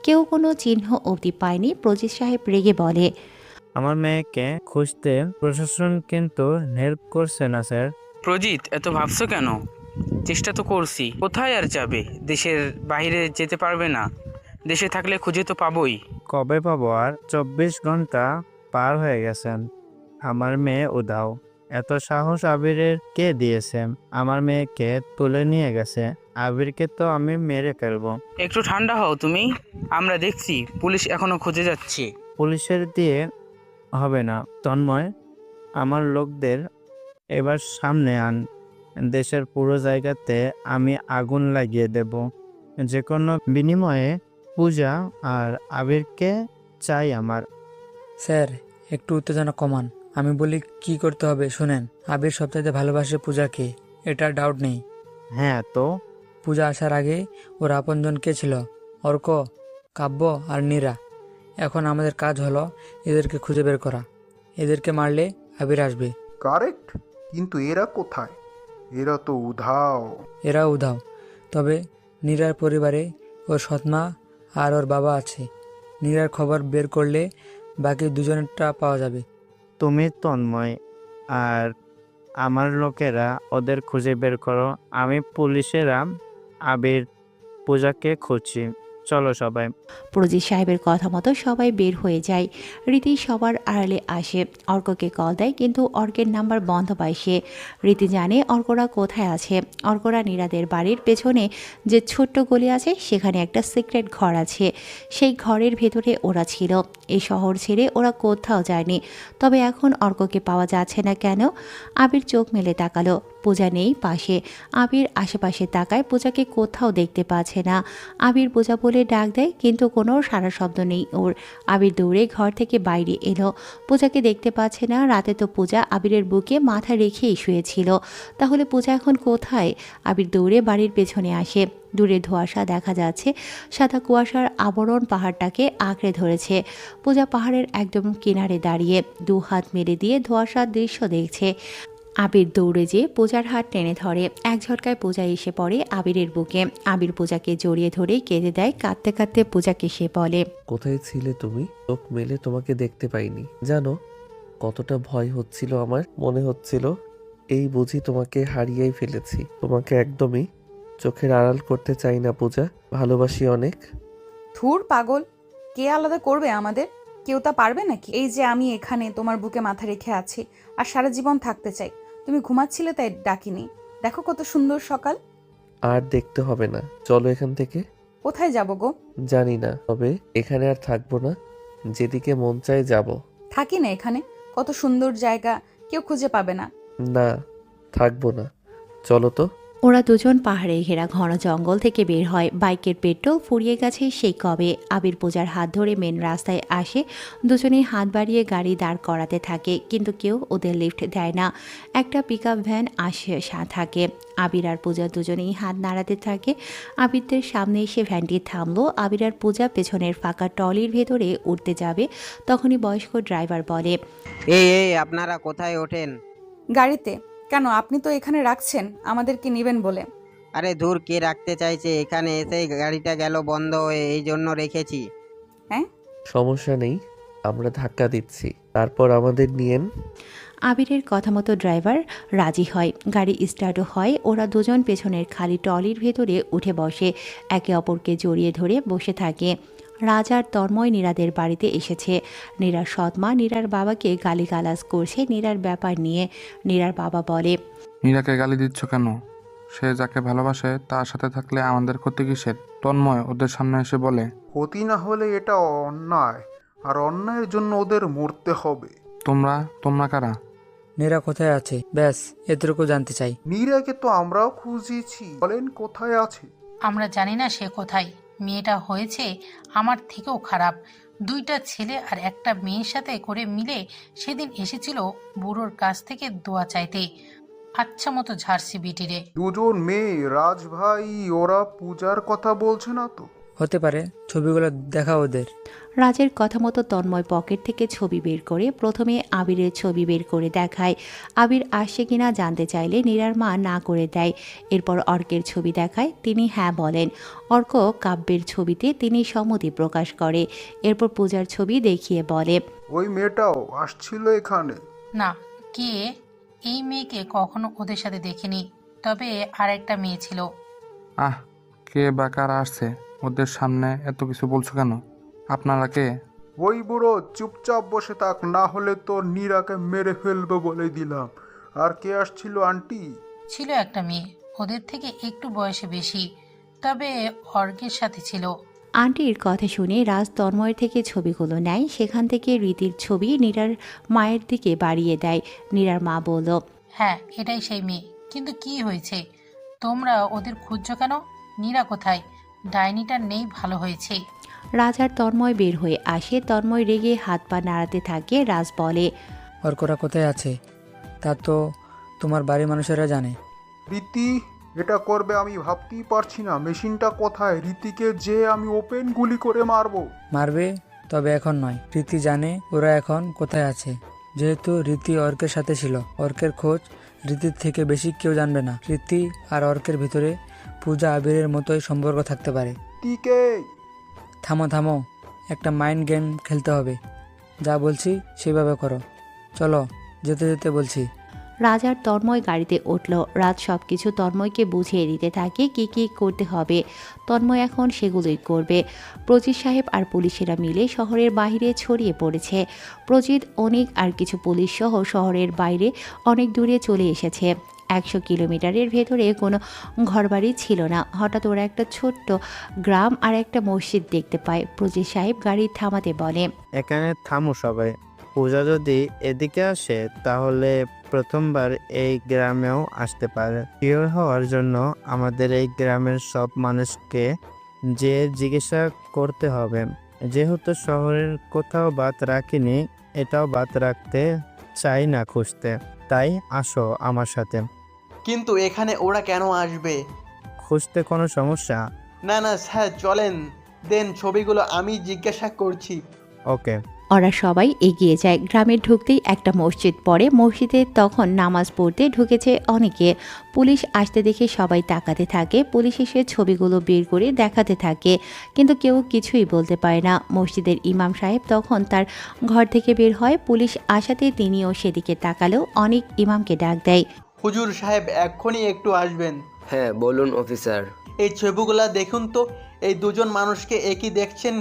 কেউ কোনো চিহ্ন অবধি পায়নি। প্রজিত সাহেব রেগে বলে, আমার মেয়েকে খুঁজতে প্রশাসন কিন্তু হেল্প করছে না স্যার। প্রজিত, এত ভাবছো কেন? চেষ্টা তো করছি। কোথায় আর যাবে? দেশের বাইরে যেতে পারবে না। দেশে থাকলে খুঁজে তো পাবোই। কবে পাবো আর? 24 ঘন্টা পার হয়ে গেছেন, আমার মেয়ে উধাও। এত সাহস আবিরের কে দিয়েছে? আমার মেয়েকে তুলে নিয়ে গেছে। আবিরকে তো আমি মেরে ফেলবো। একটু ঠান্ডা হও তুমি, আমরা দেখছি। পুলিশ এখনো খুঁজে যাচ্ছে। পুলিশের দিয়ে হবে না তন্ময়, আমার লোকদের এবার সামনে আন। দেশের পুরো জায়গাতে আমি আগুন লাগিয়ে দেব। যে কোনো বিনিময়ে পূজা আর আবিরকে চাই আমার। স্যার, একটু উত্তেজনা কমান। আমি বলি কি করতে হবে শুনেন। আবির সবচাইতে ভালোবাসে পূজাকে, এটা ডাউট নেই। হ্যাঁ তো? পূজা আসার আগে ওর আপনজন কে ছিল? অর্ক, কাব্য আর নীরা। এখন আমাদের কাজ হলো এদেরকে খুঁজে বের করা। এদেরকে মারলে আবির আসবে। কারেক্ট, কিন্তু এরা কোথায়? এরা তো উধাও। এরা উধাও, তবে নীরার পরিবারে ওর সৎমা আর ওর বাবা আছে। নীরার খবর বের করলে বাকি দুজনেরটা পাওয়া যাবে। তুমি তন্ময় আর আমার লোকেরা ওদের খুঁজে বের করো। আমি পুলিশেরা আবির পূজাকে খুঁজছি। চলো সবাই। প্রজিত সাহেবের কথা মতো সবাই বের হয়ে যায়। রীতি সবার আড়ালে আসে। অর্ককে কল দেয়, কিন্তু অর্কের নাম্বার বন্ধ পায় সে। রীতি জানে অর্করা কোথায় আছে। অর্করা নীরাদের বাড়ির পেছনে যে ছোট্ট গলি আছে, সেখানে একটা সিক্রেট ঘর আছে। সেই ঘরের ভেতরে ওরা ছিল। এই শহর ছেড়ে ওরা কোথাও যায়নি। তবে এখন অর্ককে পাওয়া যাচ্ছে না কেন? আবির চোখ মেলে তাকালো, পূজা নেই পাশে। আবির আশেপাশে তাকায়, পূজাকে কোথাও দেখতে পাচ্ছে না। আবির পূজা বলে ডাক দেয়, কিন্তু কোনো সারা শব্দ নেই ওর। আবির দৌড়ে ঘর থেকে বাইরে এলো। পূজাকে দেখতে পাচ্ছে না। রাতে তো পূজা আবিরের বুকে মাথা রেখেই শুয়েছিল। তাহলে পূজা এখন কোথায়? আবির দৌড়ে বাড়ির পেছনে আসে। দূরে ধোঁয়াশা দেখা যাচ্ছে। সাদা কুয়াশার আবরণ পাহাড়টাকে আঁকড়ে ধরেছে। পূজা পাহাড়ের একদম কিনারে দাঁড়িয়ে দু হাত মেলে দিয়ে ধোঁয়াশার দৃশ্য দেখছে। আবির দৌড়ে যেয়ে পূজার হাত টেনে ধরে। এক ঝটকায় পূজা এসে পড়ে আবিরের বুকে। আবির পূজাকে জড়িয়ে ধরে কেঁদে দেয়। কাঁদতে কাঁদতে পূজাকে সে বলে, কোথায় ছিলে তুমি? চোখ মেলে তোমাকে দেখতে পাইনি। জানো কতটা ভয় হচ্ছিল আমার। মনে হচ্ছিল এই বুঝি তোমাকে হারিয়েই ফেলেছি। তোমাকে একদমই চোখের আড়াল করতে চাই না পূজা। ভালোবাসি অনেক। ধুর পাগল, কে আলাদা করবে আমাদের? কেউ তা পারবে নাকি? এই যে আমি এখানে তোমার বুকে মাথা রেখে আছি আর সারা জীবন থাকতে চাই। তুমি ঘুমাচ্ছিলে তাই ডাকিনি। দেখো কত সুন্দর সকাল। আর দেখতে হবে না, চলো এখান থেকে। কোথায় যাব গো? জানি না, তবে এখানে আর থাকবো না, যেদিকে মন চায় যাব। থাকি না এখানে, কত সুন্দর জায়গা, কেউ খুঁজে পাবে না। না, থাকবো না, চলো তো। ওরা দুজন পাহাড়ে ঘেরা ঘন জঙ্গল থেকে বের হয়। বাইকের পেট্রোল ফুরিয়ে গেছে সেই কবে। আবির পূজার হাত ধরে মেন রাস্তায় আসে। দুজনেই হাত বাড়িয়ে গাড়ি দাঁড় করাতে থাকে, কিন্তু কেউ ওদের লিফট দেয় না। একটা পিকআপ ভ্যান আসে থাকে। আবির আর পূজা দুজনেই হাত নাড়াতে থাকে। আবিরদের সামনে এসে ভ্যানটি থামলো। আবির আর পূজা পেছনের ফাঁকা ট্রলির ভেতরে উঠতে যাবে, তখনই বয়স্ক ড্রাইভার বলে, এই আপনারা কোথায় ওঠেন? গাড়িতে। কেন, আপনি তো এখানে রাখছেন আমাদেরকে নেবেন বলে। আরে দূর, কে রাখতে চাইছে? এখানে এসেই গাড়িটা গেল বন্ধ হয়ে, এই জন্য রেখেছি। হ্যাঁ, সমস্যা নেই, আমরা ধাক্কা দিচ্ছি, তারপর আমাদের নিয়েন। আবিরের কথা মতো ড্রাইভার রাজি হয়। গাড়ি স্টার্টও হয়। ওরা দুজন পেছনের খালি ট্রলির ভেতরে উঠে বসে, একে অপরকে জড়িয়ে ধরে বসে থাকে। রাজ আর তন্ময় নীরাদের বাড়িতে এসেছে। নীরার সৎমা নীরার বাবাকে গালিগালাজ করছে নীরার ব্যাপার নিয়ে। নীরার বাবা বলে, নীরাকে গালি দিচ্ছ কেন? সে যাকে ভালোবাসে তার সাথে থাকলে আমাদের ক্ষতি কিসের? তন্ময় ওদের সামনে এসে বলে, ক্ষতি না হলে এটা অন্যায়, আর অন্যায়ের জন্য ওদের মরতে হবে। তোমরা কারা? নীরা কোথায় আছে? ব্যাস এতটুকু জানতে চাই। নীরাকে তো আমরাও খুঁজেছি, বলেন কোথায় আছে? আমরা জানি না সে কোথায়। মেয়েটা হয়েছে আমার থেকেও খারাপ। দুইটা ছেলে আর একটা মেয়ের সাথে করে মিলে সেদিন এসেছিল বুড়োর কাছ থেকে দোয়া চাইতে। আচ্ছা মতো ঝাড়ছি বিটিরে। দুজন মেয়ে, রাজ ভাই, ওরা পূজার কথা বলছে না তো? হতে পারে, ছবিগুলো দেখা ওদের। রাজের কথা মতো তন্ময় পকেট থেকে ছবি বের করে প্রথমে আবিরের ছবি বের করে দেখায়। আবির আসছে কিনা জানতে চাইলে নীরার মা না করে দেয়। এরপর অর্কের ছবি দেখায়, তিনি হ্যাঁ বলেন। অর্ক কাব্যের ছবিতে তিনি সম্মতি প্রকাশ করে। এরপর পূজার ছবি দেখিয়ে বলে, ওই মেয়েটাও আসছিল এখানে? না, কে? এই মেয়েকে কখনো ওদের সাথে দেখিনি, তবে আর একটা মেয়ে ছিল। আহ, কে বা কারা আসছে? ওদের সামনে এত কিছু বলছো কেন? আপনারা কে? ওই বুড়ো, চুপচাপ বসে থাক, না হলে তো নীরাকে মেরে ফেলবে বলে দিলাম। আর কে আসছিল আন্টি? ছিল একটা মেয়ে, ওদের থেকে একটু বয়সে বেশি, তবে অর্কের সাথে ছিল। আন্টির কথা শুনে রাজ তন্ময়ের থেকে ছবিগুলো নেয়। সেখান থেকে রীতির ছবি নীরার মায়ের দিকে বাড়িয়ে দেয়। নীরার মা বলল, হ্যাঁ, এটাই সেই মেয়ে। কিন্তু কি হয়েছে? তোমরা ওদের খুঁজছো কেন? নীরা কোথায়? ডাইনিটা নেই, ভালো হয়েছে। রাজ আর তন্ময় বের হয়ে আসে। তন্ময় রেগে হাত পা নাড়াতে থাকে। রাজ বলে, অর্করা কোথায় আছে তা তো তোমার বাড়ির মানুষেরা জানে। রীতি এটা করবে আমি ভাবতেই পারছি না। মেশিনটা কোথায়? রীতিকে যে আমি ওপেন গুলি করে মারবো। মারবে, তবে এখন নয়। রীতি জানে ওরা এখন কোথায় আছে। যেহেতু রীতি অর্কের সাথে ছিল, অর্কের খোঁজ রীতির থেকে বেশি কেউ জানবে না। রীতি আর অর্কের ভিতরে পূজা আবিরের মতোই সম্পর্ক থাকতে পারে। টিকে থামো, একটা মাইন্ড গেম খেলতে হবে। যা বলছি সেভাবে করো। চলো, যেতে যেতে বলছি। রাজ আর তন্ময় গাড়িতে উঠল। রাজ সব কিছু তন্ময়কে বুঝিয়ে দিতে থাকে কি কি করতে হবে। তন্ময় এখন সেগুলোই করবে। প্রজিত সাহেব আর পুলিশেরা মিলে শহরের বাইরে ছড়িয়ে পড়েছে। প্রজিত, অনেক আর কিছু পুলিশ সহ শহরের বাইরে অনেক দূরে চলে এসেছে। 100 কিলোমিটারের ভেতরে কোনো ঘরবাড়ি ছিল না। হঠাৎ ওরা একটা ছোট্ট গ্রাম আর একটা মসজিদ দেখতে পায়। প্রজিত সাহেব গাড়ি থামাতে বলে, এখানে থামো সবাই। পূজা যদি এদিকে আসে তাহলে প্রথমবার এই গ্রামেও আসতে পারে। শিওর হওয়ার জন্য আমাদের এই গ্রামের সব মানুষকে যে জিজ্ঞাসা করতে হবে। যেহেতু শহরের কোথাও বাদ রাখিনি, এটাও বাদ রাখতে চাই না খুঁজতে, তাই আসো আমার সাথে। কিন্তু এখানে ওরা কেন আসবে? খুঁজতে কোনো সমস্যা? না না স্যার, চলেন, দেন ছবিগুলো, আমি জিজ্ঞাসা করছি। ওকে। ওরা সবাই এগিয়ে যায়। গ্রামে ঢুকতেই একটা মসজিদ পড়ে। মসজিদে তখন নামাজ পড়তে ঢুকেছে অনেকে। পুলিশ আসতে দেখে সবাই তাকাতে থাকে। পুলিশ এসে ছবিগুলো বের করে দেখাতে থাকে, কিন্তু কেউ কিছুই বলতে পারে না। মসজিদের ইমাম সাহেব তখন তার ঘর থেকে বের হয়। পুলিশ আসাতে তিনিও সেদিকে তাকালেও অনেক ইমামকে ডাক দেয়। হুজুর সাহেব এক্ষুনি একটু আসবেন। হ্যাঁ বলুন অফিসার। এই ছবিগুলা দেখুন তো, এই দুজন মানুষকে একই দেখছেন?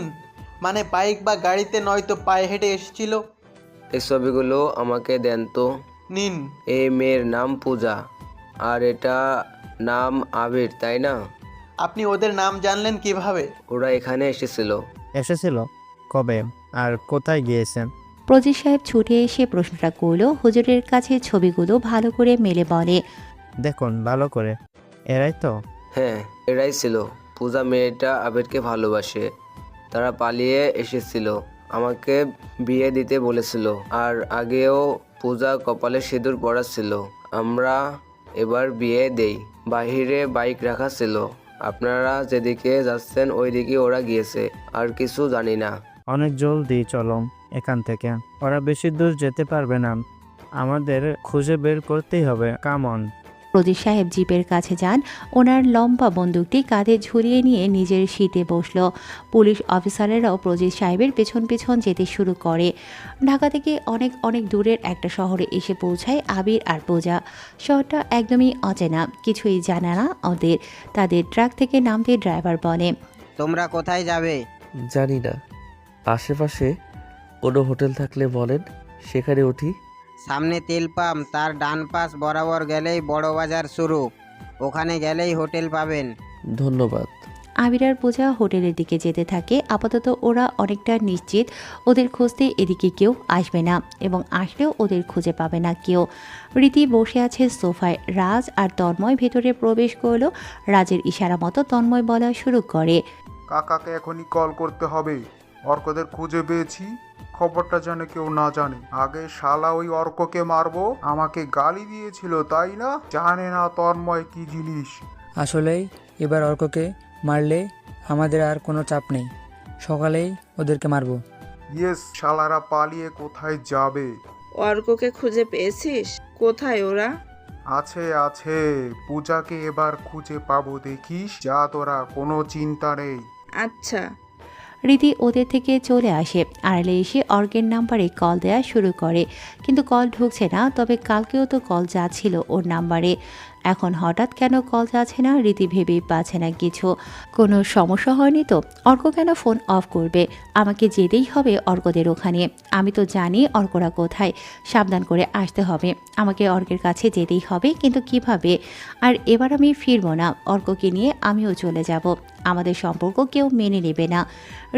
মানে বাইক বা গাড়িতে নয়তো পায়ে হেঁটে এসেছিল। এই ছবিগুলো আমাকে দেন তো। নিন। এই মেয়ের নাম পূজা, আর এটা নাম আবির, তাই না? আপনি ওদের নাম জানলেন কিভাবে? ওরা এখানে এসেছিল। এসেছিল? কবে আর কোথায় গিয়েছেন? প্রজিত সাহেব ছুটে এসে প্রশ্নটা করলো। হুজুরের কাছে ছবিগুলো ভালো করে মেলে বলে, দেখুন ভালো করে, এরাই তো? হ্যাঁ, এরাই ছিল। পূজা মেয়েটা আবিরকে ভালোবাসে। তারা পালিয়ে এসেছিল, আমাকে বিয়ে দিতে বলেছিল। আর আগেও পূজা কপালে সিঁদুর পরা ছিল। আমরা এবার বিয়ে দেই। বাহিরে বাইক রাখা ছিল, আপনারা যেদিকে যাচ্ছেন ওই দিকে ওরা গিয়েছে। আর কিছু জানি না। অনেক জলদি চলো এখান থেকে, ওরা বেশি দূর যেতে পারবে না, আমাদের খুঁজে বের করতেই হবে, কাম অন। প্রজিত সাহেব জিপের কাছে যান। ওনার লম্বা বন্দুকটি কাঁধে ঝুলিয়ে নিয়ে নিজের সিটে বসলো। পুলিশ অফিসারেরাও প্রজিত সাহেবের পেছন পেছন যেতে শুরু করে। ঢাকা থেকে অনেক অনেক দূরের একটা শহরে এসে পৌঁছায় আবির আর পূজা। শহরটা একদমই অচেনা, কিছুই জানে না ওদের। তাদের ট্রাক থেকে নামতে ড্রাইভার বলে, তোমরা কোথায় যাবে? জানি না, আশেপাশে কোনো হোটেল থাকলে বলেন, সেখানে উঠি। সামনে তেল পাম্প, তার ডান পাশ বরাবর গেলেই বড় বাজার শুরু, ওখানে গেলেই হোটেল পাবেন। ধন্যবাদ। আবির আর পূজা হোটেলের দিকে যেতে থাকে। আপাতত ওরা অনেকটা নিশ্চিত ওদের খুঁজতে এদিকে কেউ আসবে না, এবং আসলেও ওদের খুঁজে পাবে না কেউ। রীতি বসে আছে সোফায়। রাজ আর তন্ময় ভেতরে প্রবেশ করলো। রাজের ইশারা মতো তন্ময় বলা শুরু করে, কাকাকে এখনই কল করতে হবে। অর্কদের খুঁজে পেয়েছি, খবরটা যেন কেউ না জানে। আগে শালা ওই অর্ককে মারবো, আমাকে গালি দিয়েছিল তাই না? জানে না তন্ময় কি জিনিস। আসলেই এবার অর্ককে মারলে আমাদের আর কোনো চাপ নেই, সকালেই ওদেরকে মারবো। ইয়েস, শালারা পালিয়ে কোথায় যাবে? অর্ককে খুঁজে পেয়েছিস? কোথায় ওরা? আছে আছে, পূজাকে এবার খুঁজে পাবো দেখিস। যা তোরা, কোনো চিন্তা নেই। আচ্ছা। রীতি ওদের থেকে চলে আসে। আড়ালে এসে অর্কের নাম্বারে কল দেওয়া শুরু করে, কিন্তু কল ঢুকছে না। তবে কালকেও তো কল যাচ্ছিল ওর নাম্বারে, এখন হঠাৎ কেন কল যাচ্ছে না? রীতি ভেবেই পাচ্ছে না কিছু। কোনো সমস্যা হয়নি তো? অর্ক কেন ফোন অফ করবে? আমাকে যেতেই হবে অর্কদের ওখানে। আমি তো জানি অর্করা কোথায়, সাবধান করে আসতে হবে। আমাকে অর্কের কাছে যেতেই হবে, কিন্তু কিভাবে? আর এবার আমি ফিরবো না, অর্ককে নিয়ে আমিও চলে যাব। আমাদের সম্পর্ক কেউ মেনে নেবে না।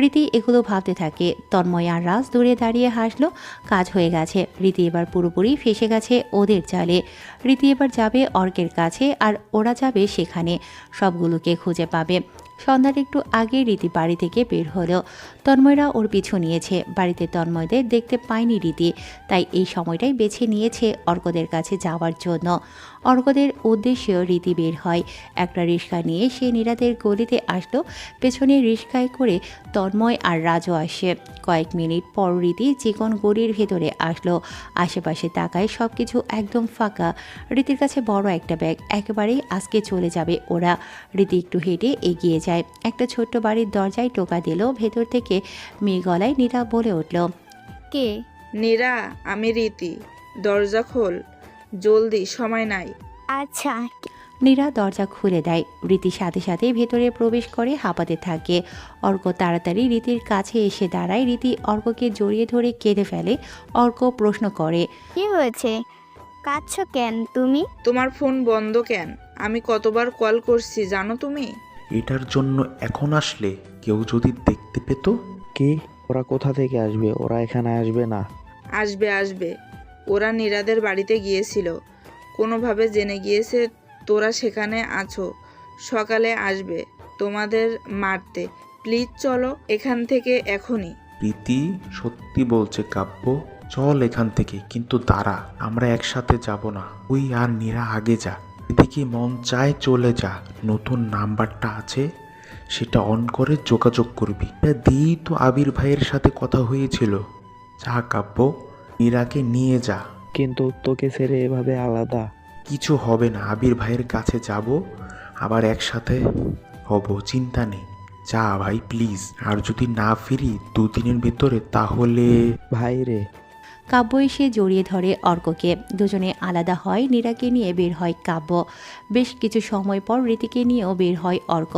রীতি এগুলো ভাবতে থাকে। তন্ময় আর রাজ দূরে দাঁড়িয়ে হাসলো। কাজ হয়ে গেছে। রীতি এবার পুরোপুরি ফেসে গেছে ওদের জালে। রীতি এবার যাবে অর্কের কাছে, আর ওরা যাবে সেখানে, সবগুলোকে খুঁজে পাবে। সন্ধ্যার একটু আগে রীতি বাড়ি থেকে বের হলো। তন্ময়রা ওর পিছু নিয়েছে। বাড়িতে তন্ময়দের দেখতে পায়নি রীতি, তাই এই সময়টাই বেছে নিয়েছে অর্কদের কাছে যাওয়ার জন্য। অর্কদের উদ্দেশ্যেও রীতি বের হয়। একটা রিক্সা নিয়ে সে নীরাদের গলিতে আসলো। পেছনে রিক্সায় করে তন্ময় আর রাজও আসে। কয়েক মিনিট পর রীতি চিকন গলির ভেতরে আসলো। আশেপাশে তাকায়, সব কিছু একদম ফাঁকা। রীতির কাছে বড় একটা ব্যাগ, একেবারেই আজকে চলে যাবে ওরা। রীতি একটু হেঁটে এগিয়ে যায়। একটা ছোট্ট বাড়ির দরজায় টোকা দিল। ভেতর থেকে মেয়ে গলায় নীরা বলে উঠল, কে? নীরা, আমি রীতি। দরজা খোল জলদি, সময় নাই। আচ্ছা। নীরা দরজা খুলে দেয়। রীতির সাথে সাথে ভেতরে প্রবেশ করে হাঁপাতে থাকে। অর্ক তাড়াতাড়ি রীতির কাছে এসে দাঁড়ায়। রীতি অর্ককে জড়িয়ে ধরে কেঁদে ফেলে। অর্ক প্রশ্ন করে, কি হয়েছে? কাঁদছো কেন তুমি? তোমার ফোন বন্ধ কেন? আমি কতবার কল করছি জানো তুমি? এটার জন্য এখন আসলে কেউ যদি দেখতে পেত? কি? ওরা কোথা থেকে আসবে? ওরা এখানে আসবে না। আসবে আসবে, ওরা নীরাদের বাড়িতে গিয়েছিল, কোনোভাবে জেনে গিয়েছে তোরা সেখানে আছো। সকালে আসবে তোমাদের মারতে। প্লিজ চলো এখান থেকে এখনই। প্রীতি সত্যি বলছে কাব্য, চল এখান থেকে। কিন্তু দাঁড়া, আমরা একসাথে যাব না। তুই আর নীরা আগে যা, এদিকে মন চায় চলে যা। নতুন নাম্বারটা আছে, সেটা অন করে যোগাযোগ করবি। এটা দিয়েই তো আবির ভাইয়ের সাথে কথা হয়েছিল। যা কাব্য, নীরাকে নিয়ে যা। কিন্তু তোকে ছেড়ে এভাবে আলাদা? কিছু হবে না, আবির ভাইয়ের কাছে যাব, আবার একসাথে হব, চিন্তা নেই। যা ভাই প্লিজ। আর যদি না ফিরি দুদিনের ভেতরে, তাহলে ভাই রে। কাব্য এসে জড়িয়ে ধরে অর্ককে। দুজনে আলাদা হয়। নীরাকে নিয়ে বের হয় কাব্য। বেশ কিছু সময় পর রীতিকে নিয়েও বের হয় অর্ক।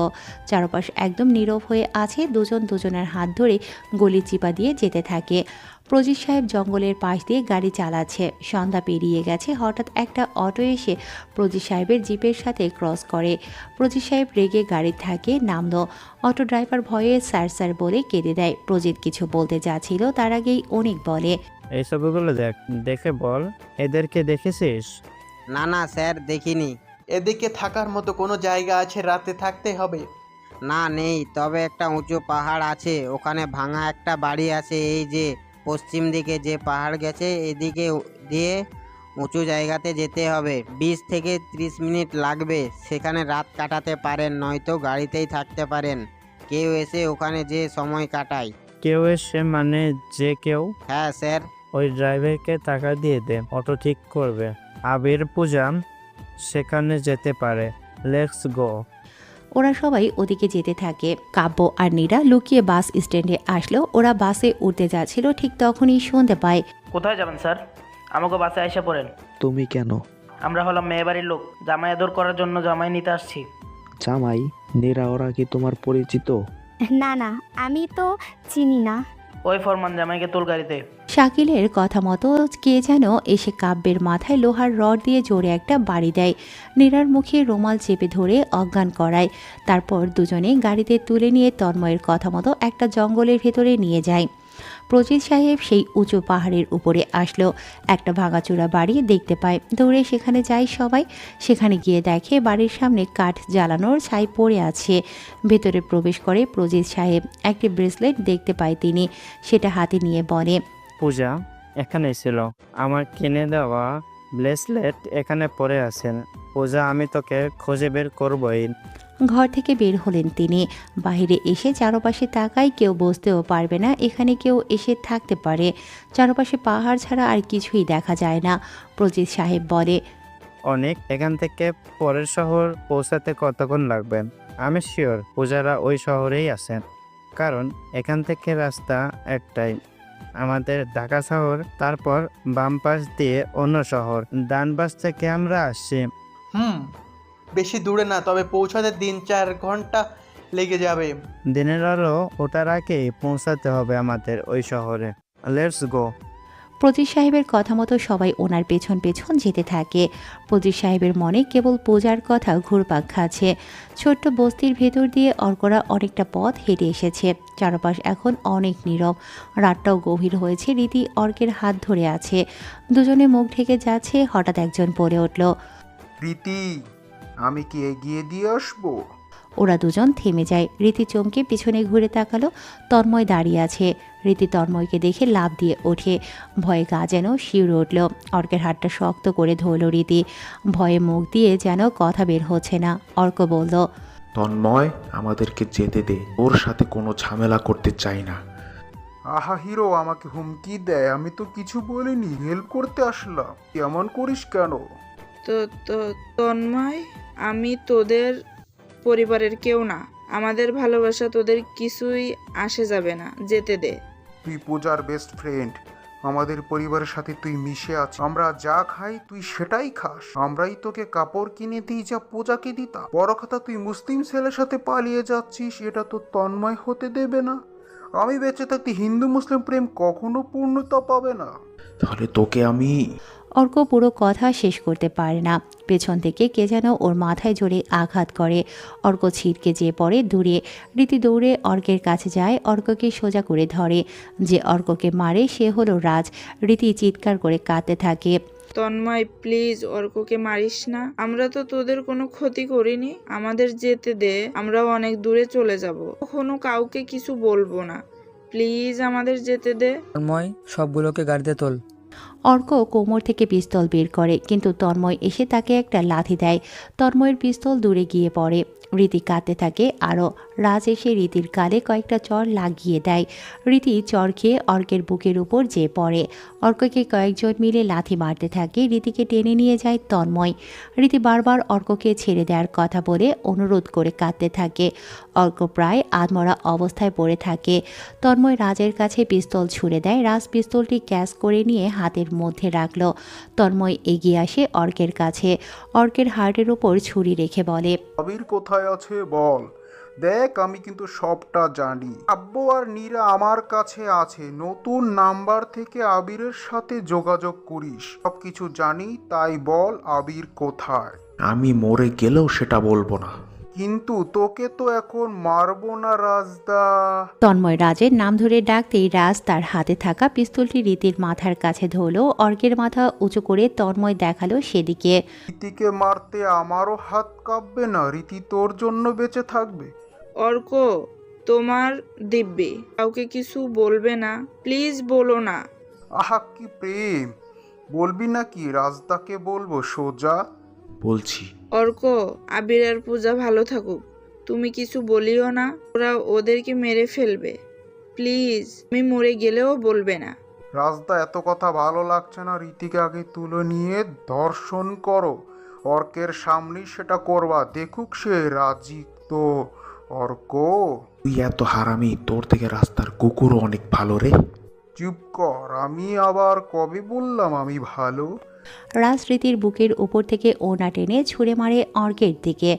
চারপাশ একদম নীরব হয়ে আছে। দুজন দুজনের হাত ধরে গলি চিপা দিয়ে যেতে থাকে। প্রজিত সাহেব জঙ্গলের পাশ দিয়ে গাড়ি চালাচ্ছে। সন্ধ্যা পেরিয়ে গেছে। হঠাৎ একটা অটো এসে প্রজিত সাহেবের জিপের সাথে ক্রস করে। প্রজিত সাহেব রেগে গাড়ি থেকে নামলো। অটো ড্রাইভার ভয়ে স্যার স্যার বলে কেঁদে দেয়। প্রজিত কিছু বলতে যাচ্ছিল, তার আগেই অনেক বলে, এইসবগুলো দেখে বল, এদেরকে দেখেছিস? না না স্যার, দেখিনি। এদিকে থাকার মতো কোনো জায়গা আছে? রাতে থাকতে হবে। না নেই, তবে একটা উঁচু পাহাড় আছে, ওখানে ভাঙা একটা বাড়ি আছে। এই যে পশ্চিম দিকে যে পাহাড় গেছে, এদিকে দিয়ে উঁচু জায়গাতে যেতে হবে। 20 থেকে 30 মিনিট লাগবে। সেখানে রাত কাটাতে পারেন, নয়তো গাড়িতেই থাকতে পারেন। কেউ এসে ওখানে যে সময় কাটায়। কেউ এসে মানে যে কেউ? হ্যাঁ স্যার। ওই ড্রাইভারকে টাকা দিয়ে দে, অটো ঠিক করবে। আবির পূজা সেখানে যেতে পারে। Let's go. ওরা সবাই ওদিকে যেতে থাকে। কাব্য আর নীরা লুকিয়ে বাস স্ট্যান্ডে আসলো। ওরা বাসে উঠতে যাচ্ছিল, ঠিক তখনই শুনতে পায়, কোথায় যাবেন স্যার? আমাকে বাসে এসে পড়েন। তুমি কেন? আমরা হলাম মেয়ে বাড়ির লোক, জামাই আদর করার জন্য জামাই নিতে আসছি। জামাই? নীরা ওরা কি তোমার পরিচিত? না না, আমি তো চিনি না। ওই ফরমান জামাইকে তোল গাড়িতে। শাকিলের কথা মতো কে যেন এসে কাব্যের মাথায় লোহার রড দিয়ে জোরে একটা বাড়ি দেয়। নীরার মুখে রুমাল চেপে ধরে অজ্ঞান করায়। তারপর দুজনে গাড়িতে তুলে নিয়ে তন্ময়ের কথা মতো একটা জঙ্গলের ভেতরে নিয়ে যায়। প্রজিত সাহেব সেই উঁচু পাহাড়ের উপরে আসলো। একটা ভাঙাচোরা বাড়ি দেখতে পায়। দৌড়ে সেখানে যায় সবাই। সেখানে গিয়ে দেখে বাড়ির সামনে কাঠ জ্বালানোর ছাই পড়ে আছে। ভেতরে প্রবেশ করে প্রজিত সাহেব। একটি ব্রেসলেট দেখতে পায় তিনি, সেটা হাতে নিয়ে বলে, পূজা এখানে ছিল, আমার কিনে দেওয়া ব্রেসলেট এখানে পড়ে আছেন। পূজা, আমি তোকে খুঁজে বের করবই। ঘর থেকে বের হলেন তিনি। বাইরে এসে চারপাশে তাকায়, কেউ বসতেও পারবে না, এখানে কেউ এসে থাকতে পারে। চারপাশে পাহাড় ছাড়া আর কিছুই দেখা যায় না। প্রজিত সাহেব বলে, অনেক, এখান থেকে পরের শহর পৌঁছাতে কতক্ষণ লাগবে? আমি শিওর পূজারা ওই শহরেই আছেন, কারণ এখান থেকে রাস্তা একটাই, আমাদের ঢাকা শহর। তারপর বাম পাশ দিয়ে অন্য শহর, ডান পাশ থেকে আমরা আসছি। বেশি দূরে না, তবে পৌঁছাতে 3-4 ঘন্টা লেগে যাবে। দিনের আলো ওঠার আগেই পৌঁছাতে হবে আমাদের ওই শহরে। Let's go. প্রজিত সাহেবের কথা মতো সবাই ওনার পেছন পেছন যেতে থাকে। প্রজিত সাহেবের মনে কেবল পূজার কথা ঘুরপাক খাচ্ছে। ছোট্ট বস্তির ভেতর দিয়ে অর্করা অনেকটা পথ হেঁটে এসেছে। চারপাশ এখন অনেক নীরব। রাতটাও গভীর হয়েছে। রীতি অর্কের হাত ধরে আছে। দুজনে মুখ ঢেকে যাচ্ছে। হঠাৎ একজন বলে উঠল, রীতি, আমি কি এগিয়ে দিয়ে আসবো? ওরা দুজন থেমে যায়। রীতি চমকে পিছনে ঘুরে তাকালো। তন্ময় দাঁড়িয়ে আছে। রীতি তন্ময়কে দেখে লাফ দিয়ে ওঠে। ভয়ে গা যেন শিউরে উঠল। অর্কের হাতটা শক্ত করে ধরল রীতি। ভয়ে মুখ দিয়ে যেন কথা বের হচ্ছে না। অর্ক বলল, তন্ময়, আমাদেরকে যেতে দে, ওর সাথে কোনো ঝামেলা করতে চাই না। আহা হিরো আমাকে হুমকি দেয়, আমি তো কিছু বলিনি, হেল্প করতে আসলাম, এমন করিস কেন? তো তন্ময়, আমি তোদের পরিবারের কেউ না। আমাদের ভালোবাসা তোদের কিছুই আসে যাবে না, যেতে দে। তুই পূজার বেস্ট ফ্রেন্ড, আমাদের পরিবারের সাথে তুই মিশে আছিস। আমরা যা খাই তুই সেটাই খাস। আমরাই তোকে কাপড় কিনে দিই যা পূজাকে দিতাম। বড় কথা, তুই মুসলিম ছেলের সাথে পালিয়ে যাচ্ছিস, এটা তো তন্ময় হতে দেবে না। আমি বেঁচে থাকতে হিন্দু মুসলিম প্রেম কখনো পূর্ণতা পাবে না। তাহলে তোকে আমি... অর্ক পুরো কথা শেষ করতে পারে না। পেছন থেকে কে যেন ওর মাথায় জোরে আঘাত করে। অর্ক ছিটকে যেয়ে পড়ে দূরে। রীতি দৌড়ে অর্কের কাছে যায়, অর্ককে সোজা করে ধরে। যে অর্ককে মারে সে হলো রাজ। রীতি চিৎকার করে কাঁদতে থাকে, তন্ময় প্লিজ অর্ককে মারিস না, আমরা তো তোদের কোনো ক্ষতি করিনি, আমাদের যেতে দে, আমরাও অনেক দূরে চলে যাব, কখনো কাউকে কিছু বলবো না, প্লিজ আমাদের যেতে দে। তন্ময়, সবগুলোকে গাড়িতে তোল। অর্ক কোমর থেকে পিস্তল বের করে, কিন্তু তন্ময় এসে তাকে একটা লাথি দেয়। তন্ময়ের পিস্তল দূরে গিয়ে পড়ে। রীতি কাঁদতে থাকে আরও। রাজ এসে রীতির গালে কয়েকটা চড় লাগিয়ে দেয়। রীতি চড় খেয়ে অর্কের বুকের উপর যেয়ে পড়ে। অর্ককে কয়েকজন মিলে লাথি মারতে থাকে। রীতিকে টেনে নিয়ে যায় তন্ময়। রীতি বারবার অর্ককে ছেড়ে দেওয়ার কথা বলে অনুরোধ করে কাঁদতে থাকে। অর্ক প্রায় আধমরা অবস্থায় পড়ে থাকে। তন্ময় রাজের কাছে পিস্তল ছুড়ে দেয়। রাজ পিস্তলটি ক্যাচ করে নিয়ে হাতের মধ্যে রাখল। তন্ময় এগিয়ে আসে অর্কের কাছে। অর্কের হার্টের উপর ছুরি রেখে বলে, আবির কোথায় আছে বল, দেখ আমি কিন্তু সবটা জানি। আব্বু আর নীরা আমার কাছে আছে, নতুন নাম্বার থেকে আবিরের সাথে যোগাযোগ করিস। সবকিছু জানি, তাই বল আবির কোথায়? আমি মরে গেলেও সেটা বলবো না। কিন্তু তোকে তো এখন মারবো না রাজদা। তন্ময় রাজের নাম ধরে ডাকতেই রাজ তার হাতে থাকা পিস্তলটি রীতির মাথার কাছে ধরলো। অর্কের মাথা উঁচু করে তন্ময় দেখালো সেদিকে। রীতিকে মারতে আমারও হাত কাঁপবে না, রীতি তোর জন্য বেঁচে থাকবে। অর্ক, তোমার দিব্যি কাউকে কিছু বলবে না, প্লিজ বলো না। আহা কি প্রেম! বলবি নাকি রাজদাকে বলবো সোজা? বলছি। অর্ক, আবির আর পূজা ভালো থাকুক, তুমি কিছু বলিও না, ওরা ওদেরকে মেরে ফেলবে। প্লিজ, আমি মরে গেলেও বলবে না। রাজদা এত কথা ভালো লাগছে না, রীতিকে আগে তুলে নিয়ে ধর্ষণ করো। অর্কের সামনেই সেটা করবা, দেখুক সে রাজি তো। অর্ক, তুই এত হারামি, তোর থেকে রাস্তার কুকুরও অনেক ভালো রে। চুপ কর, আমি আবার কবে বললাম আমি ভালো? রাজ রীতির বুকের উপর থেকে ওড়না টেনে ছুঁড়ে মারে অর্কের দিকে।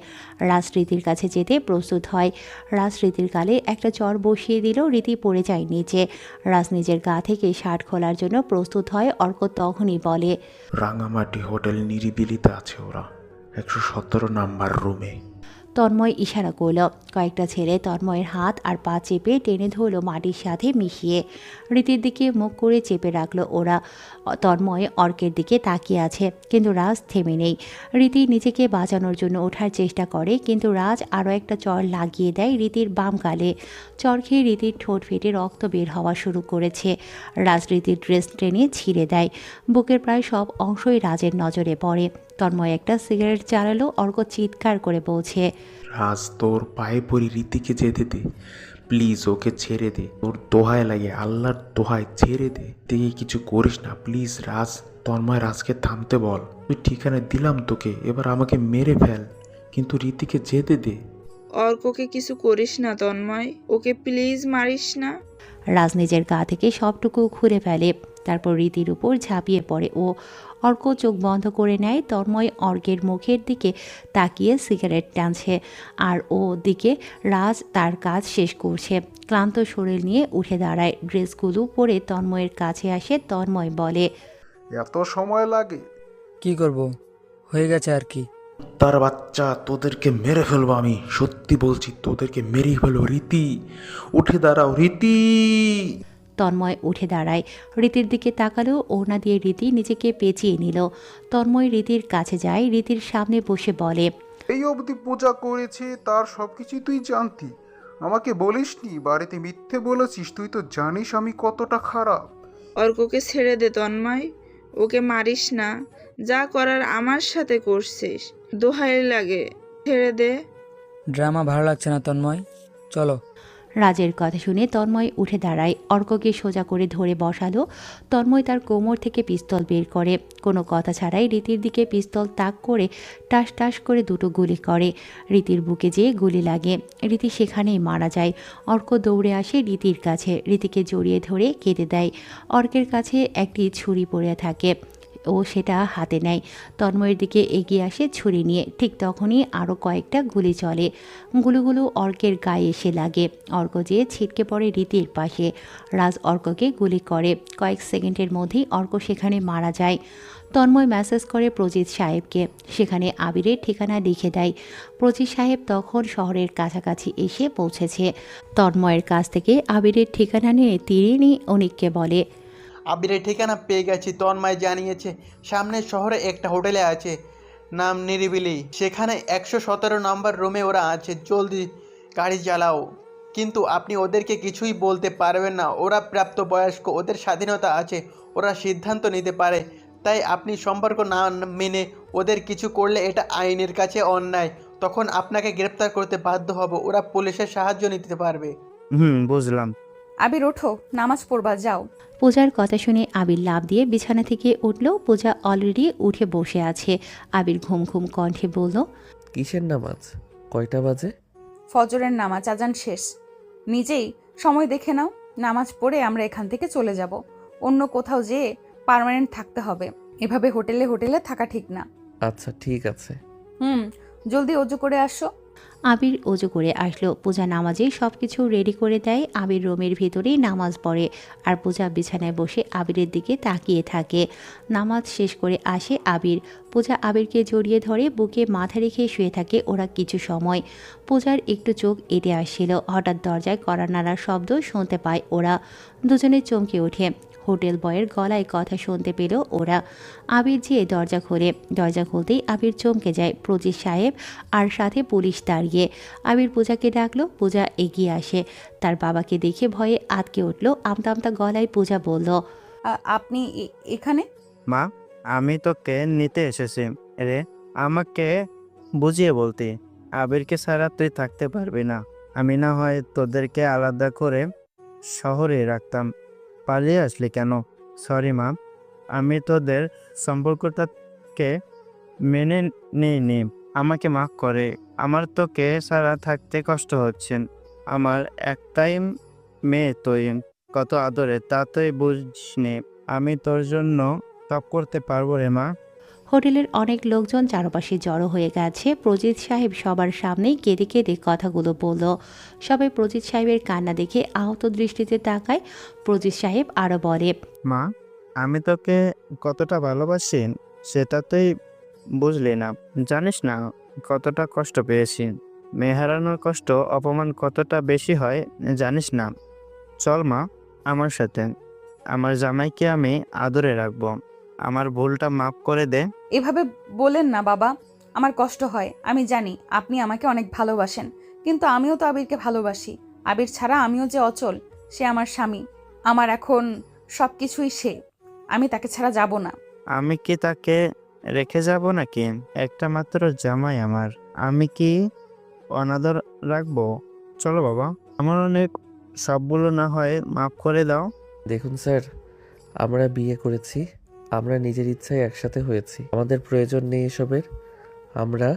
রাজ রীতির কাছে যেতে প্রস্তুত হয়। রাজ রীতির গালে একটা চর বসিয়ে দিল, রীতি পড়ে যায় নিচে। রাজ নিজের গা থেকে শার্ট খোলার জন্য প্রস্তুত হয়। অর্ক তখনই বলে, রাঙামাটি হোটেল নিরিবিলিতে আছে ওরা, 117 নাম্বার রুমে। তন্ময় ইশারা করল। কয়েকটা ছেলে তন্ময়ের হাত আর পা চেপে টেনে ধরল মাটির সাথে মিশিয়ে। রীতির দিকে মুখ করে চেপে রাখলো ওরা। তন্ময় অর্কের দিকে তাকিয়ে আছে, কিন্তু রাজ থেমে নেই। রীতি নিজেকে বাঁচানোর জন্য ওঠার চেষ্টা করে, কিন্তু রাজ আরও একটা চর লাগিয়ে দেয় রীতির বাম গালে। চর খেয়ে রীতির ঠোঁট ফেটে রক্ত বের হওয়া শুরু করেছে। রাজ রীতির ড্রেস টেনে ছিঁড়ে দেয়। বুকের প্রায় সব অংশই রাজের নজরে পড়ে। তন্ময় একটা সিগারেট জ্বালালো। অর্ক চিৎকার করে বলছে, রাজ তোর পায়ে পড়ি, রীতিকে যেতে দে প্লিজ, ওকে ছেড়ে দে, তোর দোহায় লাগে, আল্লাহর দোহায় ছেড়ে দে, তুই কিছু করিস না প্লিজ রাজ। তন্ময় রাজকে থামতে বল, তুই ঠিকানা দিলাম তোকে, এবার আমাকে মেরে ফেল, কিন্তু রীতিকে যেতে দে। অর্ককে কিছু করিস না তন্ময়, ওকে প্লিজ মারিস না। রাজ নিজের গা থেকে সবটুকু খুলে ফেলে, তারপর রীতির উপর ঝাঁপিয়ে পড়ে ও। অর্ক চোখ বন্ধ করে নেয়। তন্ময় অর্কের মুখের দিকে তাকিয়ে সিগারেট টানছে, আর ও দিকে রাজ তার কাজ শেষ করছে। ক্লান্ত শরীর নিয়ে উঠে দাঁড়ায়, ড্রেসগুলো পরে তন্ময়ের কাছে আসে। তন্ময় বলে, এত সময় লাগে? কি করব, হয়ে গেছে আর কি। তার বাচ্চা, তোদেরকে মেরে ফেলবো আমি, সত্যি বলছি, তোদেরকে মেরেই ফেলবো। রীতি উঠে দাঁড়াও, রীতি। তন্ময় উঠে দাঁড়ায়, রীতির দিকে তাকালো। ওড়না দিয়ে রীতি নিজেকে পেঁচিয়ে নিল। তন্ময় রীতির কাছে যায়, রীতির সামনে বসে বলে, এই অবধি পূজা করেছে, তার সবকিছু তুই জানতি, আমাকে বলিসনি, বাড়িতে মিথ্যে বলেছিস। তুই তো জানিস আমি কতটা খারাপ। অর্ককে ছেড়ে দে তন্ময়, ওকে মারিস না, যা করার আমার সাথে করছিস, দোহাই লাগে, ছেড়ে দে। ড্রামা ভালো লাগছে না তন্ময়, চলো। রাজের কথা শুনে তন্ময় উঠে দাঁড়ায়, অর্ককে সোজা করে ধরে বসালো। তন্ময় তার কোমর থেকে পিস্তল বের করে, কোনো কথা ছাড়াই রীতির দিকে পিস্তল তাক করে টাস টাস করে দুটো গুলি করে। রীতির বুকে যেয়ে গুলি লাগে, রীতি সেখানেই মারা যায়। অর্ক দৌড়ে আসে রীতির কাছে, রীতিকে জড়িয়ে ধরে কেঁদে দেয়। অর্কের কাছে একটি ছুরি পড়ে থাকে, ও সেটা হাতে নেয়। তন্ময়ের দিকে এগিয়ে আসে ছুরি নিয়ে, ঠিক তখনই আরও কয়েকটা গুলি চলে। গুলিগুলো অর্কের গায়ে এসে লাগে। অর্ক যেয়ে ছিটকে পড়ে রীতির পাশে। রাজ অর্ককে গুলি করে, কয়েক সেকেন্ডের মধ্যেই অর্ক সেখানে মারা যায়। তন্ময় মেসেজ করে প্রজিত সাহেবকে, সেখানে আবিরের ঠিকানা লিখে দেয়। প্রজিত সাহেব তখন শহরের কাছাকাছি এসে পৌঁছেছে। তন্ময়ের কাছ থেকে আবিরের ঠিকানা নিয়ে তিনি অনিককে বলে, আবিরের ঠিকানা পেয়ে গেছি, তন্ময় জানিয়েছে সামনের শহরে একটা হোটেলে আছে, নাম নিরিবিলি, সেখানে 117 নম্বর রুমে ওরা আছে, জলদি গাড়ি চালাও। কিন্তু আপনি ওদেরকে কিছুই বলতে পারবেন না, ওরা প্রাপ্তবয়স্ক, ওদের স্বাধীনতা আছে, ওরা সিদ্ধান্ত নিতে পারে, তাই আপনি সম্পর্ক না মেনে ওদের কিছু করলে এটা আইনের কাছে অন্যায়, তখন আপনাকে গ্রেপ্তার করতে বাধ্য হব, ওরা পুলিশের সাহায্য নিতে পারবে। বুঝলাম। আবির ওঠো, নামাজ পড়বা যাও। পূজার কথা শুনে আবির লাফ দিয়ে বিছানা থেকে উঠল। পূজা অলরেডি উঠে বসে আছে। আবির ঘুম ঘুম কণ্ঠে বলল, কিসের নামাজ? কয়টা বাজে? ফজরের নামাজ, আজান শেষ। নিজেই সময় দেখে নাও, নামাজ পড়ে আমরা এখান থেকে চলে যাব। অন্য কোথাও যেয়ে পার্মানেন্ট থাকতে হবে, এভাবে হোটেলে হোটেলে থাকা ঠিক না। আচ্ছা ঠিক আছে। জলদি অজু করে আসো। আবির অজু করে আসলো। পূজা নামাজে সব কিছু রেডি করে দেয়। আবির রুমের ভিতরেই নামাজ পড়ে আর পূজা বিছানায় বসে আবিরের দিকে তাকিয়ে থাকে। নামাজ শেষ করে আসে আবির। পূজা আবিরকে জড়িয়ে ধরে বুকে মাথা রেখে শুয়ে থাকে ওরা কিছু সময়। পূজার একটু চোখ এঁটে আসছিল। হঠাৎ দরজায় কড়া নাড়ার শব্দ শুনতে পায় ওরা। দুজনে চমকে ওঠে। হোটেল বয়ের গলায় কথা শুনতে পেল ওরা। আবির যেয়ে দরজা খোলে। দরজা খুলতেই আবির চমকে যায়। প্রজিত সাহেব আর সাথে পুলিশ দাঁড়িয়ে। আবির পূজাকে ডাকলো। পূজা এগিয়ে আসে। তার বাবাকে দেখে ভয়ে আটকে উঠল। আমতা আমতা গলায় পূজা বলল, আপনি এখানে? মা, আমি তোকে নিতে এসেছি রে। আমাকে বুঝিয়ে বলতি, আবিরকে ছাড়া তুই থাকতে পারবি না। আমি না হয় তোদেরকে আলাদা করে শহরে রাখতাম, পালিয়ে আসলি কেন? সরি মা, আমি তোদের সম্পর্কটাকে মেনে নিইনি, আমাকে মাফ করে। আমার তোকে ছাড়া থাকতে কষ্ট হচ্ছে। আমার একটাই মেয়ে, তুই কত আদরে তা তুই বুঝিসনি। আমি তোর জন্য সব করতে পারবো রে মা। হোটেলের অনেক লোকজন চারপাশে জড়ো হয়ে গেছে। প্রজিত সাহেব সবার সামনেই কেঁদে কেঁদে কথাগুলো বলল। সবাই প্রজিত সাহেবের কান্না দেখে আহত দৃষ্টিতে তাকায়। প্রজিত সাহেব আরও বলে, মা, আমি তোকে কতটা ভালোবাসি সেটা তুই বুঝলি না। জানিস না কতটা কষ্ট পেয়েছি। মেয়ে হারানোর কষ্ট, অপমান কতটা বেশি হয় জানিস না। চল মা আমার সাথে, আমার জামাইকে আমি আদরে রাখবো। আমার ভুলটা মাফ করে দে। এভাবে বলেন না বাবা, আমার কষ্ট হয়। আমি জানি আপনি আমাকে অনেক ভালোবাসেন, কিন্তু আমিও তো আবিরকে ভালোবাসি। আবির ছাড়া আমিও যে অচল। সে আমার স্বামী, আমার এখন সব কিছুই সে। আমি তাকে ছাড়া যাব না। আমি কি তাকে রেখে যাব নাকি? একটা মাত্র জামাই আমার, আমি কি অনাদর রাখবো? চলো বাবা, আমার অনেক সবগুলো না হয় মাফ করে দাও। দেখুন স্যার, আমরা বিয়ে করেছি, আমরা নিজের ইচ্ছায় একসাথে হয়েছি, আমাদের প্রয়োজন নেই এসবের। আমরা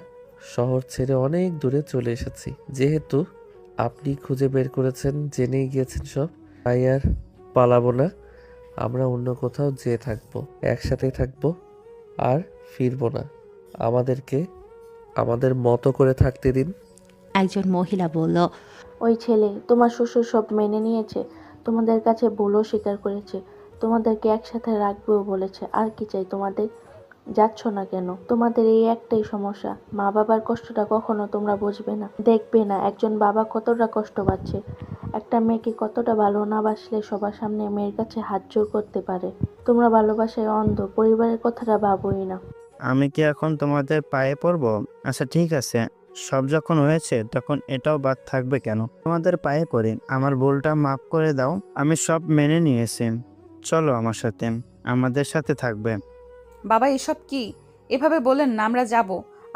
শহর ছেড়ে অনেক দূরে চলে এসেছি। যেহেতু আপনি খুঁজে বের করেছেন, জেনেই গিয়েছেন সব, তাই আর পালাবো না। আমরা অন্য কোথাও যেয়ে থাকবো, একসাথে থাকবো, আর ফিরবো না। আমাদেরকে আমাদের মতো করে থাকতে দিন। একজন মহিলা বলল, ওই ছেলে তোমার শ্বশুর সব মেনে নিয়েছে, তোমাদের কাছে ভুলও স্বীকার করেছে, তোমাদেরকে একসাথে রাখবেও বলেছে। আর কি চাই তোমাদের? যাচ্ছ না কেন? তোমাদের এই একটাই সমস্যা, মা বাবার কষ্টটা কখনো তোমরা বুঝবে না, দেখবে না একজন বাবা কতটা কষ্ট পাচ্ছে। একটা মেয়েকে কতটা ভালো না বাসলে সবার সামনে মেয়ের কাছে হাত জোর করতে পারে। তোমরা ভালোবাসায় অন্ধ, পরিবারের কথাটা ভাবোই না। আমি কি এখন তোমাদের পায়ে পড়বো? আচ্ছা ঠিক আছে, সব যখন হয়েছে তখন এটাও বাদ থাকবে কেন? তোমাদের পায়ে পড়ি, আমার ভুলটা মাফ করে দাও। আমি সব মেনে নিয়েছি। চলো আমার সাথে, আমাদের সাথে থাকবে। বাবা এসব কি? এভাবে বলেন না, আমরা যাব।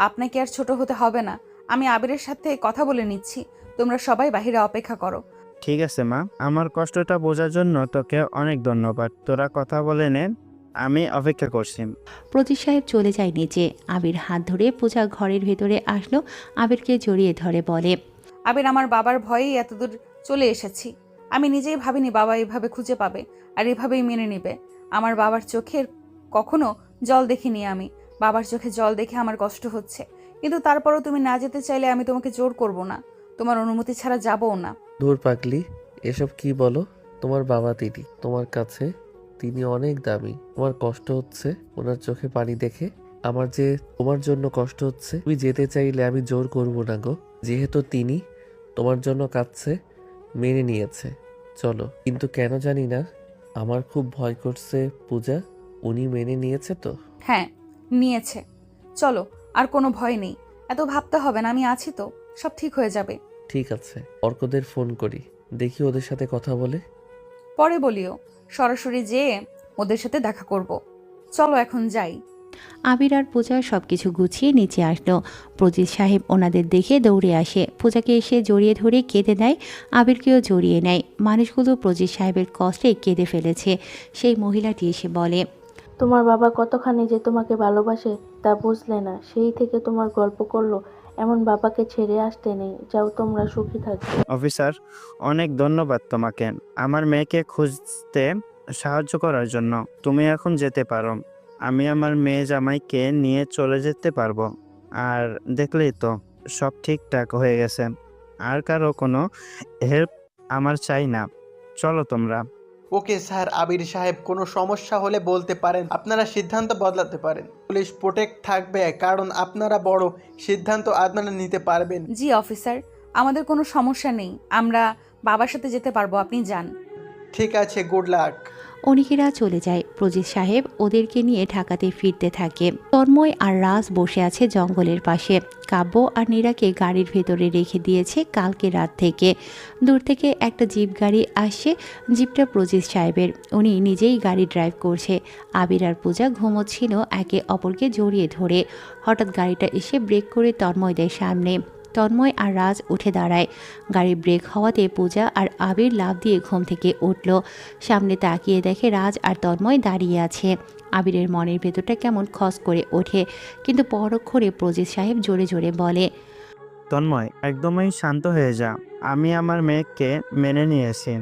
আপনাকে আর ছোট হতে হবে না। আমি আবিরের সাথে কথা বলে নিচ্ছি। তোমরা সবাই বাইরে অপেক্ষা করো। ঠিক আছে মা, আমার কষ্টটা বোঝার জন্য তোকে অনেক ধন্যবাদ। তোরা কথা বলে নে, আমি অপেক্ষা করছি। প্রজিত সাহেব চলে যায় নিচে। আবির হাত ধরে পূজা ঘরের ভেতরে আসলো। আবিরকে জড়িয়ে ধরে বলে, আবির, আমার বাবার ভয়েই এতদূর চলে এসেছি। আমি নিজেই ভাবিনি বাবা এভাবে খুঁজে পাবে আর এভাবেই মেনে নেবে। আমার বাবার চোখের কখনো জল দেখিনি আমি। বাবার চোখে জল দেখে আমার কষ্ট হচ্ছে, কিন্তু তারপরও তুমি না যেতে চাইলে আমি তোমাকে জোর করব না। তোমার অনুমতি ছাড়া যাবও না। দূর পাগলি, এসব কি বলো? তোমার বাবা তিনি, তোমার কাছে তিনি অনেক দামি। তোমার কষ্ট হচ্ছে ওনার চোখে পানি দেখে, আমার যে তোমার জন্য কষ্ট হচ্ছে। তুমি যেতে চাইলে আমি জোর করব না গো। যেহেতু তিনি তোমার জন্য কাঁদছে, মেনে নিয়েছে, চলো। কিন্তু কেন জানি না, আমার খুব ভয় করছে পূজা। উনি মেনে নিয়েছে তো? হ্যাঁ, নিয়েছে। চলো, আর কোনো ভয় নেই। এত ভাবতে হবে না, আমি আছি তো, সব ঠিক হয়ে যাবে। ঠিক আছে, অর্কদের ফোন করি, দেখি ওদের সাথে কথা বলে। পরে বলিও, সরাসরি যেয়ে ওদের সাথে দেখা করব। চলো এখন যাই। আবির আর পূজা সবকিছু গুছিয়ে নিচে আসলো। প্রজিত সাহেব ওনাদের দেখে দৌড়ে আসে। পূজাকে এসে জড়িয়ে ধরে কেঁদে দেয়। আবিরকেও জড়িয়ে নেয়। মানুষগুলো প্রজিত সাহেবের কষ্টে কেঁদে ফেলেছে। সেই মহিলাটি এসে বলে, তোমার বাবা কতখানি যে তোমাকে ভালোবাসে তা বুঝলে না, সেই থেকে তোমার গল্প করলো। এমন বাবাকে ছেড়ে আসতে নেই, যাও তোমরা সুখী থাকবে। অফিসার, অনেক ধন্যবাদ তোমাকে আমার মেয়েকে খুঁজতে সাহায্য করার জন্য। তুমি এখন যেতে পারো। আমি আমার মেয়ে জামাইকে নিয়ে চলে যেতে পারবো। আর দেখলেই তো, সব ঠিকঠাক হয়ে গেছে। আর কারো কোনো হেল্প আমার চাই না। চলো তোমরা। ওকে স্যার, আবির সাহেব কোনো সমস্যা হলে বলতে পারেন, আপনারা সিদ্ধান্ত বদলাতে পারেন। পুলিশ প্রোটেক্ট থাকবে, কারণ আপনারা বড়, সিদ্ধান্ত আপনারা নিতে পারবেন। জি অফিসার, আমাদের কোনো সমস্যা নেই, আমরা বাবার সাথে যেতে পারবো, আপনি যান। ঠিক আছে, গুড লাক। অনিকেরা চলে যায়। প্রজিত সাহেব ওদেরকে নিয়ে ঢাকাতে ফিরতে থাকে। তন্ময় আর রাজ বসে আছে জঙ্গলের পাশে। কাব্য আর নীরাকে গাড়ির ভেতরে রেখে দিয়েছে কালকে রাত থেকে। দূর থেকে একটা জিপ গাড়ি আসছে। জিপটা প্রজিত সাহেবের, উনি নিজেই গাড়ি ড্রাইভ করছে। আবির আর পূজা ঘুমোচ্ছিল একে অপরকে জড়িয়ে ধরে। হঠাৎ গাড়িটা এসে ব্রেক করে তন্ময়দের সামনে। তন্ময় আর রাজ উঠে দাঁড়ায়। গাড়ি ব্রেক হওয়াতে পূজা আর আবির লাফ দিয়ে ঘুম থেকে উঠল। সামনে তাকিয়ে দেখে রাজ আর তন্ময় দাঁড়িয়ে আছে। আবিরের মনের ভেতরটা কেমন খস করে ওঠে, কিন্তু পরক্ষণে প্রজিত সাহেব জোরে জোরে বলে, তন্ময়, একদমই শান্ত হয়ে যা। আমি আমার মেয়েকে মেনে নিয়েছি।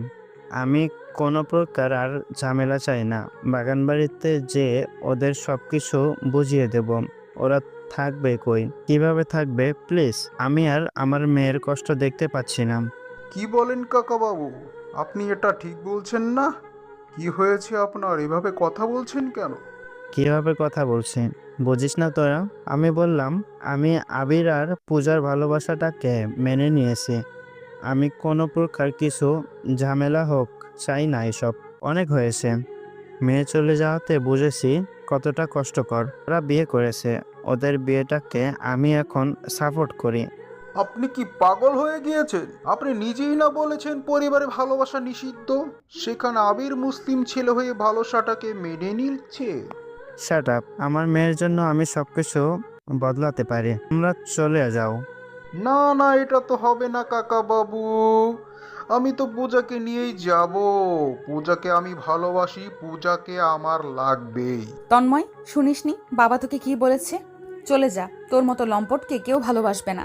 আমি কোনো প্রকার আর ঝামেলা চাই না। বাগানবাড়িতে যে ওদের সব কিছু বুঝিয়ে দেব। ওরা থাকবে কই, কিভাবে থাকবে? প্লিজ, আমি আর আমার মেয়ের কষ্ট দেখতে পাচ্ছি না। কি বলেন কাকাবাবু, আপনি এটা ঠিক বলছেন না? কি হয়েছে আপনার, এভাবে কথা বলছেন কেন? কিভাবে কথা বলছি বুঝিস না তোরা? আমি বললাম আমি আবির আর পূজার ভালোবাসাটাকে মেনে নিয়েছি। আমি কোনো প্রকার কিছু ঝামেলা হোক চাই না। এসব অনেক হয়েছে। মেয়ে চলে যাওয়াতে বুঝেছি কতটা কষ্টকর। ওরা বিয়ে করেছে, ওদের বিয়েটাকে আমি এখন সাপোর্ট করি। আপনি কি পাগল হয়ে গিয়েছেন? আপনি নিজেই না বলেছেন পরিবারে ভালোবাসা নিষিদ্ধ, সেখানে আবির মুসলিম ছেলে হয়ে ভালোবাসাটাকে মেনে নিচ্ছে। Shut up. আমার মেয়ের জন্য আমি সবকিছু বদলাতে পারি। তোমরা চলে যাও। না না, এটা তো হবে না কাকাবাবু। আমি তো পূজাকে নিয়েই যাব। পূজাকে আমি ভালোবাসি, পূজাকে আমার লাগবেই। তন্ময়, শুনিসনি বাবা তোকে কি বলেছে? চলে যা, তোর মতো লম্পটকে কেউ ভালোবাসবে না।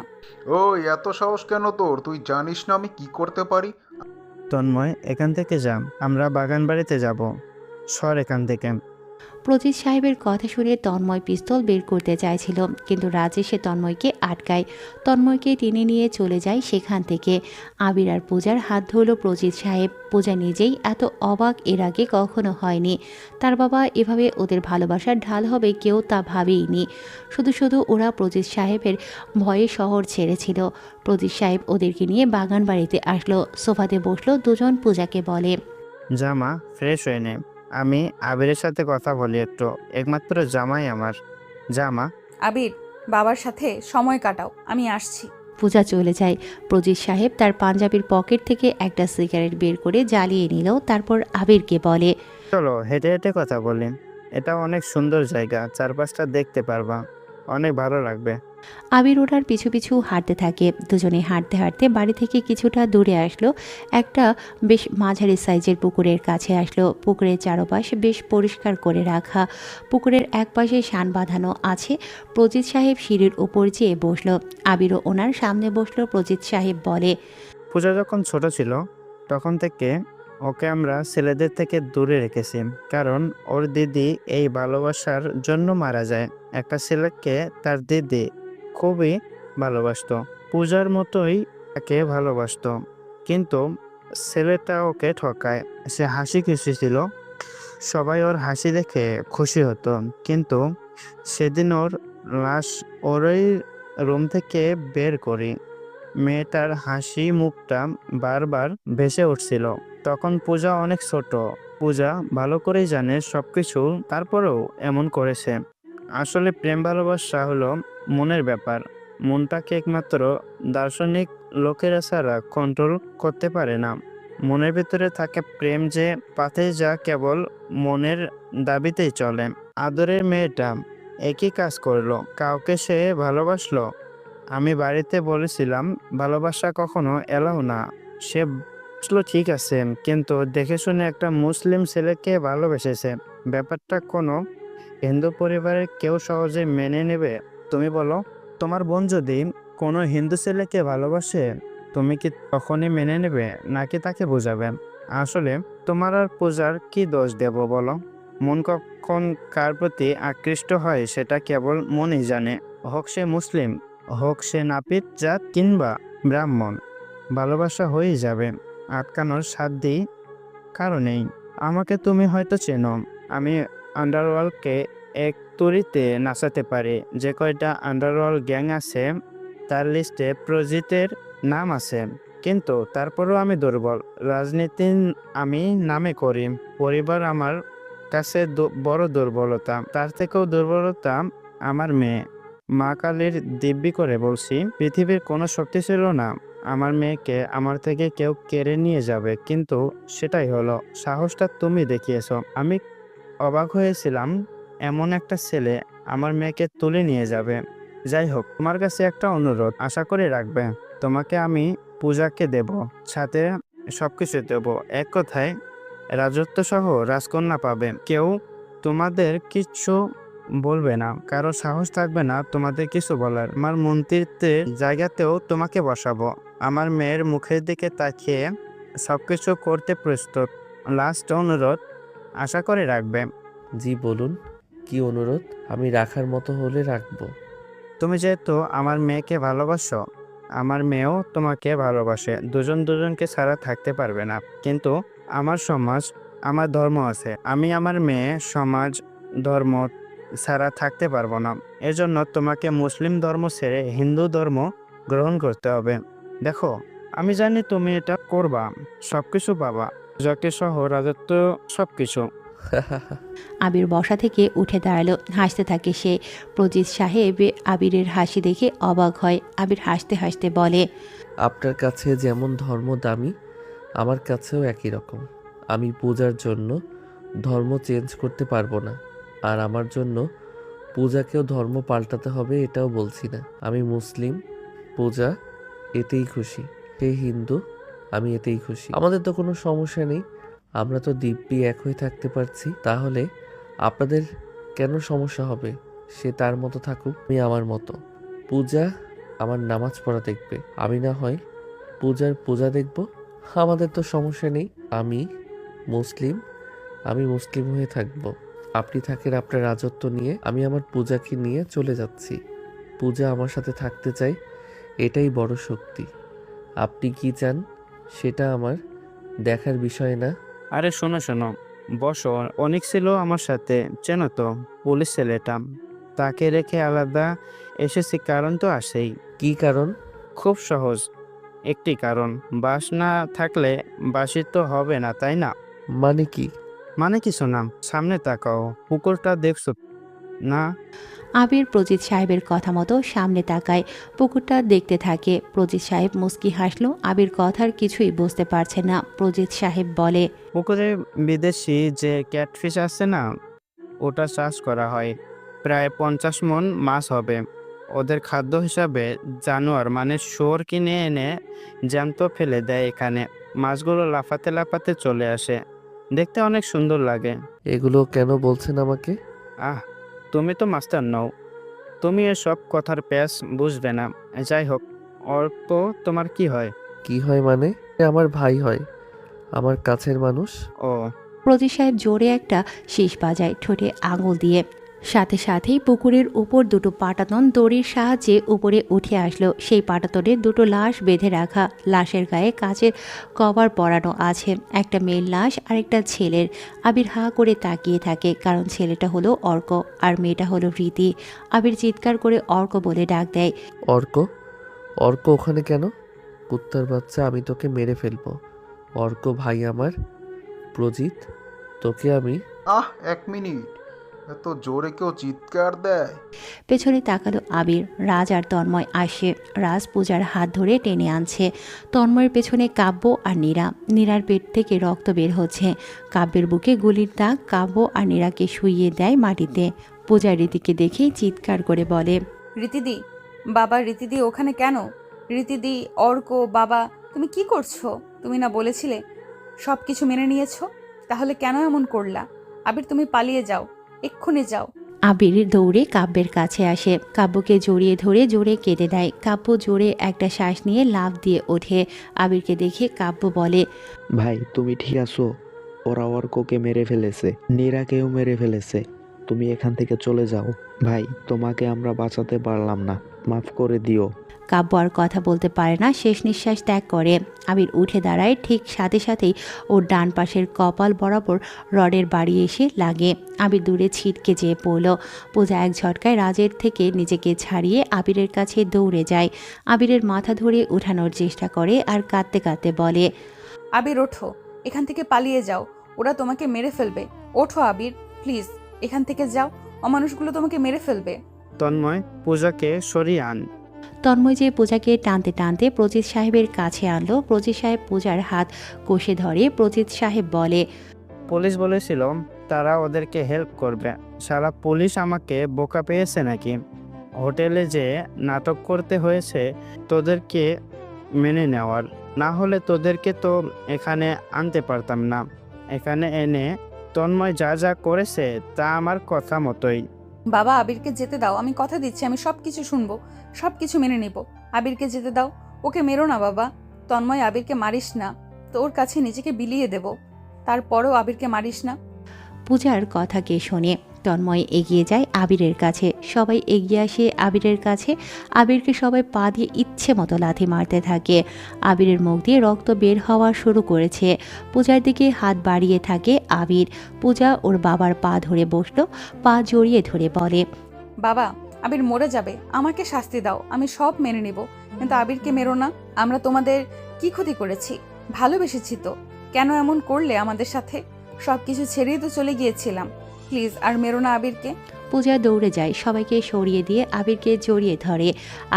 ওই এত সাহস কেন তোর? তুই জানিস না আমি কি করতে পারি? তন্ময়, এখান থেকে যা। আমরা বাগান বাড়িতে যাব। সর এখান থেকে। প্রজিত সাহেবের কথা শুনে তন্ময় পিস্তল বের করতে চাইছিল, কিন্তু রাজ এসে তন্ময়কে আটকায়। তন্ময়কে টেনে নিয়ে চলে যায় সেখান থেকে। আবির আর পূজার হাত ধরল প্রজিত সাহেব। পূজা নিজেই এত অবাক এর আগে কখনো হয়নি। তার বাবা এভাবে ওদের ভালোবাসার ঢাল হবে কেউ তা ভাবেইনি। শুধু শুধু ওরা প্রজিত সাহেবের ভয়ে শহর ছেড়েছিল। প্রজিত সাহেব ওদেরকে নিয়ে বাগান বাড়িতে আসলো। সোফাতে বসলো দুজন। পূজাকে বলে, জামা ফ্রেশ হয়ে নে। আমি আবিরের সাথে কথা বলি একটু। একমাত্র জামাই আমার। জামা। আবির, বাবার সাথে সময় কাটাও, আমি আসছি। পূজা চলে যায়। প্রজিত সাহেব তার পাঞ্জাবির পকেট থেকে একটা সিগারেট বের করে জ্বালিয়ে নিল। তারপর আবিরকে বলে, চলো হেঁটে হেঁটে কথা বলি। এটা অনেক সুন্দর জায়গা, চারপাশটা দেখতে পারবা, অনেক ভালো লাগবে। আবির ওনার পিছু পিছু হাঁটতে থাকে। দুজনে হাঁটতে হাঁটতে বাড়ি থেকে কিছুটা দূরে আসলো। একটা বেশ মাঝারি সাইজের পুকুরের কাছে আসলো। পুকুরের চারপাশ বেশ পরিষ্কার করে রাখা। পুকুরের এক পাশে শান বাঁধানো আছে। প্রজিত সাহেব সিঁড়ির উপর যেয়ে বসলো। আবিরও ওনার সামনে বসলো। প্রজিত সাহেব বলে, পূজা যখন ছোট ছিল তখন থেকে ওকে আমরা ছেলেদের থেকে দূরে রেখেছি, কারণ ওর দিদি এই ভালোবাসার জন্য মারা যায়। একটা ছেলেকে তার দিদি খুবই ভালোবাসতো, পূজার মতোই তাকে ভালোবাসতো। কিন্তু ছেলেটা ওকে ঠকায়। সে হাসি খুশি ছিল, সবাই ওর হাসি দেখে খুশি হতো। কিন্তু সেদিন ওর লাশ ওরই রুম থেকে বের করি। মেয়েটার হাসি মুখটা বারবার ভেসে উঠছিল। তখন পূজা অনেক ছোট। পূজা ভালো করেই জানে সবকিছু, তারপরেও এমন করেছে। আসলে প্রেম ভালোবাসা হলো মনের ব্যাপার। মনটাকে একমাত্র দার্শনিক লোকেরা ছাড়া কন্ট্রোল করতে পারে না। মনের ভিতরে থাকে প্রেম, যে পাথে যা কেবল মনের দাবিতেই চলে। আদরের মেয়েটা একই কাজ করলো, কাউকে সে ভালোবাসলো। আমি বাড়িতে বলেছিলাম ভালোবাসা কখনো এলাও না। সে বুঝলো ঠিক আছে, কিন্তু দেখে শুনে একটা মুসলিম ছেলেকে ভালোবেসেছে। ব্যাপারটা কোনো হিন্দু পরিবারের কেউ সহজে মেনে নেবে? তুমি বলো। তোমার বোন যদি কোনো হিন্দু ছেলেকে ভালোবাসে, তুমি কি তখনই মেনে নেবে, নাকি তাকে বোঝাবে? আসলে তোমার আর পূজার কি দোষ দেব বলো? মন কখন কার প্রতি আকৃষ্ট হয় সেটা কেবল মনই জানে, হোক সে মুসলিম হোক সে নাপিত জাত কিংবা ব্রাহ্মণ, ভালোবাসা হয়ে যাবে, আটকানোর সাধ্যই কারো নেই। আমাকে তুমি হয়তো চেনো, আমি আন্ডারওয়ার্ল্ডকে এক তুড়িতে নাচাতে পারি। যে কয়টা আন্ডারওয়ার্ল্ড গ্যাং আছে তার লিস্টে প্রজিতের নাম আছে, কিন্তু তারপরেও আমি দুর্বল। রাজনীতি আমি নামে করি, পরিবার আমার কাছে বড় দুর্বলতা। তার থেকেও দুর্বলতা আমার মেয়ে। মা কালীর দিব্যি করে বলছি, পৃথিবীর কোনো শক্তি ছিল না আমার মেয়েকে আমার থেকে কেউ কেড়ে নিয়ে যাবে, কিন্তু সেটাই হলো। সাহসটা তুমি দেখিয়েছো। আমি অবাক হয়েছিলাম এমন একটা ছেলে আমার মেয়েকে তুলে নিয়ে যাবে। যাই হোক, তোমার কাছে একটা অনুরোধ আশা করে রাখবে। তোমাকে আমি পূজাকে দেব, সাথে সবকিছু দেব। এক কথায় রাজত্ব সহ রাজকন্যা পাবে। কেউ তোমাদের কিচ্ছু বলবে না, কারো সাহস থাকবে না তোমাদের কিছু বলার। আমার মন্ত্রিত্বের জায়গাতেও তোমাকে বসাবো। আমার মেয়ের মুখের দিকে তাকিয়ে সবকিছু করতে প্রস্তুত। লাস্ট অনুরোধ আশা করে রাখবে। জি বলুন, কি অনুরোধ? আমি রাখার মতো হলে রাখবো। তুমি যেহেতু আমার মেয়েকে ভালোবাসো, আমার মেয়েও তোমাকে ভালোবাসে। দুজন দুজনকে ছাড়া থাকতে পারবে না, কিন্তু আমার সমাজ, আমার ধর্ম আছে। আমি আমার মেয়ে, সমাজ, ধর্ম ছাড়া থাকতে পারবো না। এজন্য তোমাকে মুসলিম ধর্ম ছেড়ে হিন্দু ধর্ম গ্রহণ করতে হবে। দেখো, আমি জানি তুমি এটা করবা, সবকিছু পাবা, যাকে সহ রাজত্ব, সবকিছু। আবির বসা থেকে উঠে দাঁড়ালো, হাসতে থাকে সে। প্রজিত সাহেব আবিরের হাসি দেখে অবাক হয়। আবির হাসতে হাসতে বলে, আপনার কাছে যেমন ধর্ম দামি, আমার কাছেও একই রকম। আমি পূজার জন্য ধর্ম চেঞ্জ করতে পারবো না, আর আমার জন্য পূজাকেও ধর্ম পাল্টাতে হবে এটাও বলছি না। আমি মুসলিম, পূজা এতেই খুশি। সে হিন্দু, আমি এতেই খুশি। আমাদের তো কোনো সমস্যা নেই, আমরা তো দিব্যি এক হয়ে থাকতে পারছি। তাহলে আপনাদের কেন সমস্যা হবে? সে তার মতো থাকুক, আমি আমার মতো। পূজা আমার নামাজ পড়া দেখবে, আমি না হয় পূজার পূজা দেখব। আমাদের তো সমস্যা নেই। আমি মুসলিম, আমি মুসলিম হয়ে থাকব। আপনি থাকেন আপনার রাজত্ব নিয়ে, আমি আমার পূজাকে নিয়ে চলে যাচ্ছি। পূজা আমার সাথে থাকতে চাই, এটাই বড় শক্তি। আপনি কি চান সেটা আমার দেখার বিষয় না। আরে শোনো শোনো, বসো। অনেক ছিল আমার সাথে, চেনো তো, পুলিশ ছেলেটা। তাকে রেখে আলাদা এসেছি, কারণ তো আসেই। কি কারণ? খুব সহজ একটি কারণ। বাস না থাকলে বাসি তো হবে না, তাই না? মানে কি? মানে কিছু না, সামনে তাকাও, পুকুরটা দেখছো না? আবির প্রজিত সাহেবের কথা মতো সামনে তাকায়, পুকুরটা দেখতে থাকে। প্রজিত সাহেব মুস্কি হাসলো। আবির কথার কিছুই বুঝতে পারছে না। প্রজিত সাহেব বলে, পুকুরে বিদেশি যে ক্যাটফিশ আছে না, ওটা চাষ করা হয়। প্রায় 50 মণ মাছ হবে। ওদের খাদ্য হিসাবে জানোয়ার মানে শুয়োর কিনে এনে জ্যান্ত ফেলে দেয় এখানে। মাছগুলো লাফাতে লাফাতে চলে আসে, দেখতে অনেক সুন্দর লাগে। এগুলো কেন বলছেন আমাকে? আহ, তুমি তো মাস্টার নও, তুমি এসব কথার প্যাচ বুঝবে না। যাই হোক, অল্প তোমার কি হয়? কি হয় মানে? আমার ভাই হয়, আমার কাছের মানুষ। ও, প্রজিত সাহেব জোরে একটা শীষ বাজায় ঠোঁটে আঙুল দিয়ে। সাথে সাথেই পুকুরের উপর দুটো পাটাতন দড়ির সাহায্যে উপরে উঠে আসলো। সেই পাটাতনে দুটো লাশ বেঁধে রাখা। লাশের গায়ে কাচের কভার পরানো আছে। একটা মেয়ের লাশ আর একটা ছেলের। আবির হাঁ করে তাকিয়ে থাকে, কারণ ছেলেটা হলো অর্ক আর মেয়েটা হলো রীতি। আবির চিৎকার করে অর্ক বলে ডাক দেয়। অর্ক? অর্ক ওখানে কেন? কুত্তার বাচ্চা, আমি তোকে মেরে ফেলবো। অর্ক ভাই আমার। প্রজিত, তোকে আমি। এক মিনিট, এত জোরে কেউ চিৎকার দেয়? পেছনে তাকালো আবির। রাজ আর তন্ময় আসে। রাজ পূজার হাত ধরে টেনে আনছে। তন্ময়ের পেছনে কাব্য আর নীরা। নীরার পেট থেকে রক্ত বের হচ্ছে। কাব্যের বুকে গুলির দাগ। কাব্য আর নীরাকে শুইয়ে দেয় মাটিতে। পূজা রীতিকে দেখেই চিৎকার করে বলে, রীতিদি, বাবা, রীতিদি ওখানে কেন? রীতিদি, অর্ক, বাবা, তুমি কি করছো? তুমি না বলেছিলে সব কিছু মেনে নিয়েছো? তাহলে কেন এমন করলা? আবির, তুমি পালিয়ে যাও, এক্ষুনি যাও। আবির দৌড়ে কাব্যের কাছে আসে। কাব্যকে জড়িয়ে ধরে জোরে কেঁদে দেয়। কাব্য জোরে একটা শ্বাস নিয়ে লাফ দিয়ে ওঠে। আবিরকে দেখে কাব্য বলে, ভাই তুমি ঠিক আছো? ওরা অর্ককে মেরে ফেলেছে, নীরাকেও মেরে ফেলেছে। তুমি এখান থেকে চলে যাও ভাই, তোমাকে আমরা বাঁচাতে পারলাম না। মাফ করে দিও। কাব্য আর কথা বলতে পারে না, শেষ নিঃশ্বাস ত্যাগ করে। আবির উঠে দাঁড়ায়, ঠিক সাথে সাথেই ওর ডান পাশের কপাল বরাবর রডের বাড়ি এসে লাগে। আবির দূরে ছিটকে যেয়ে পড়ল। পূজা এক ঝটকায় রাজের থেকে নিজেকে ছাড়িয়ে আবিরের কাছে দৌড়ে যায়। আবিরের মাথা ধরে উঠানোর চেষ্টা করে আর কাঁদতে কাঁদতে বলে, আবির ওঠো, এখান থেকে পালিয়ে যাও, ওরা তোমাকে মেরে ফেলবে। ওঠো আবির, প্লিজ এখান থেকে যাও, অমানুষগুলো তোমাকে মেরে ফেলবে। তন্ময় পূজাকে সরিয়ে আন। তন্ময় যে পূজাকে টানতে টানতে প্রজিত সাহেবের কাছে আনলো। প্রজিত সাহেব পূজার হাত কষে ধরে। প্রজিত সাহেব বলে, পুলিশ বলেছিল তারা ওদেরকে হেল্প করবে। সারা পুলিশ আমাকে বোকা পেয়েছে নাকি? হোটেলে যে নাটক করতে হয়েছে তোদেরকে মেনে নেওয়ার, না হলে তোদেরকে তো এখানে আনতে পারতাম না। এখানে এনে তন্ময় যা যা করেছে তা আমার কথা মতোই। বাবা আবিরকে যেতে দাও, আমি কথা দিচ্ছি আমি সব কিছু শুনবো, সব কিছু মেনে নিব। আবিরকে যেতে দাও, ওকে মেরো না বাবা। তন্ময় আবিরকে মারিস না, তোর কাছে নিজেকে বিলিয়ে দেব, তারপরেও আবিরকে মারিস না। পূজার কথা কে শোনে। তন্ময় এগিয়ে যায় আবিরের কাছে। সবাই এগিয়ে আসে আবিরের কাছে। আবিরকে সবাই পা দিয়ে ইচ্ছে মতো লাথি মারতে থাকে। আবিরের মুখ দিয়ে রক্ত বের হওয়া শুরু করেছে। পূজার দিকে হাত বাড়িয়ে থাকে আবির। পূজা ওর বাবার পা ধরে বসলো, পা জড়িয়ে ধরে বলে, বাবা আবির মরে যাবে, আমাকে শাস্তি দাও, আমি সব মেনে নিব, কিন্তু আবিরকে মেরো না। আমরা তোমাদের কি ক্ষতি করেছি? ভালোবেসেছি তো, কেন এমন করলে আমাদের সাথে? সব কিছু ছেড়েই তো চলে গিয়েছিলাম, প্লিজ আর মেরো না আবিরকে। পূজা দৌড়ে যায়, সবাইকে সরিয়ে দিয়ে আবিরকে জড়িয়ে ধরে।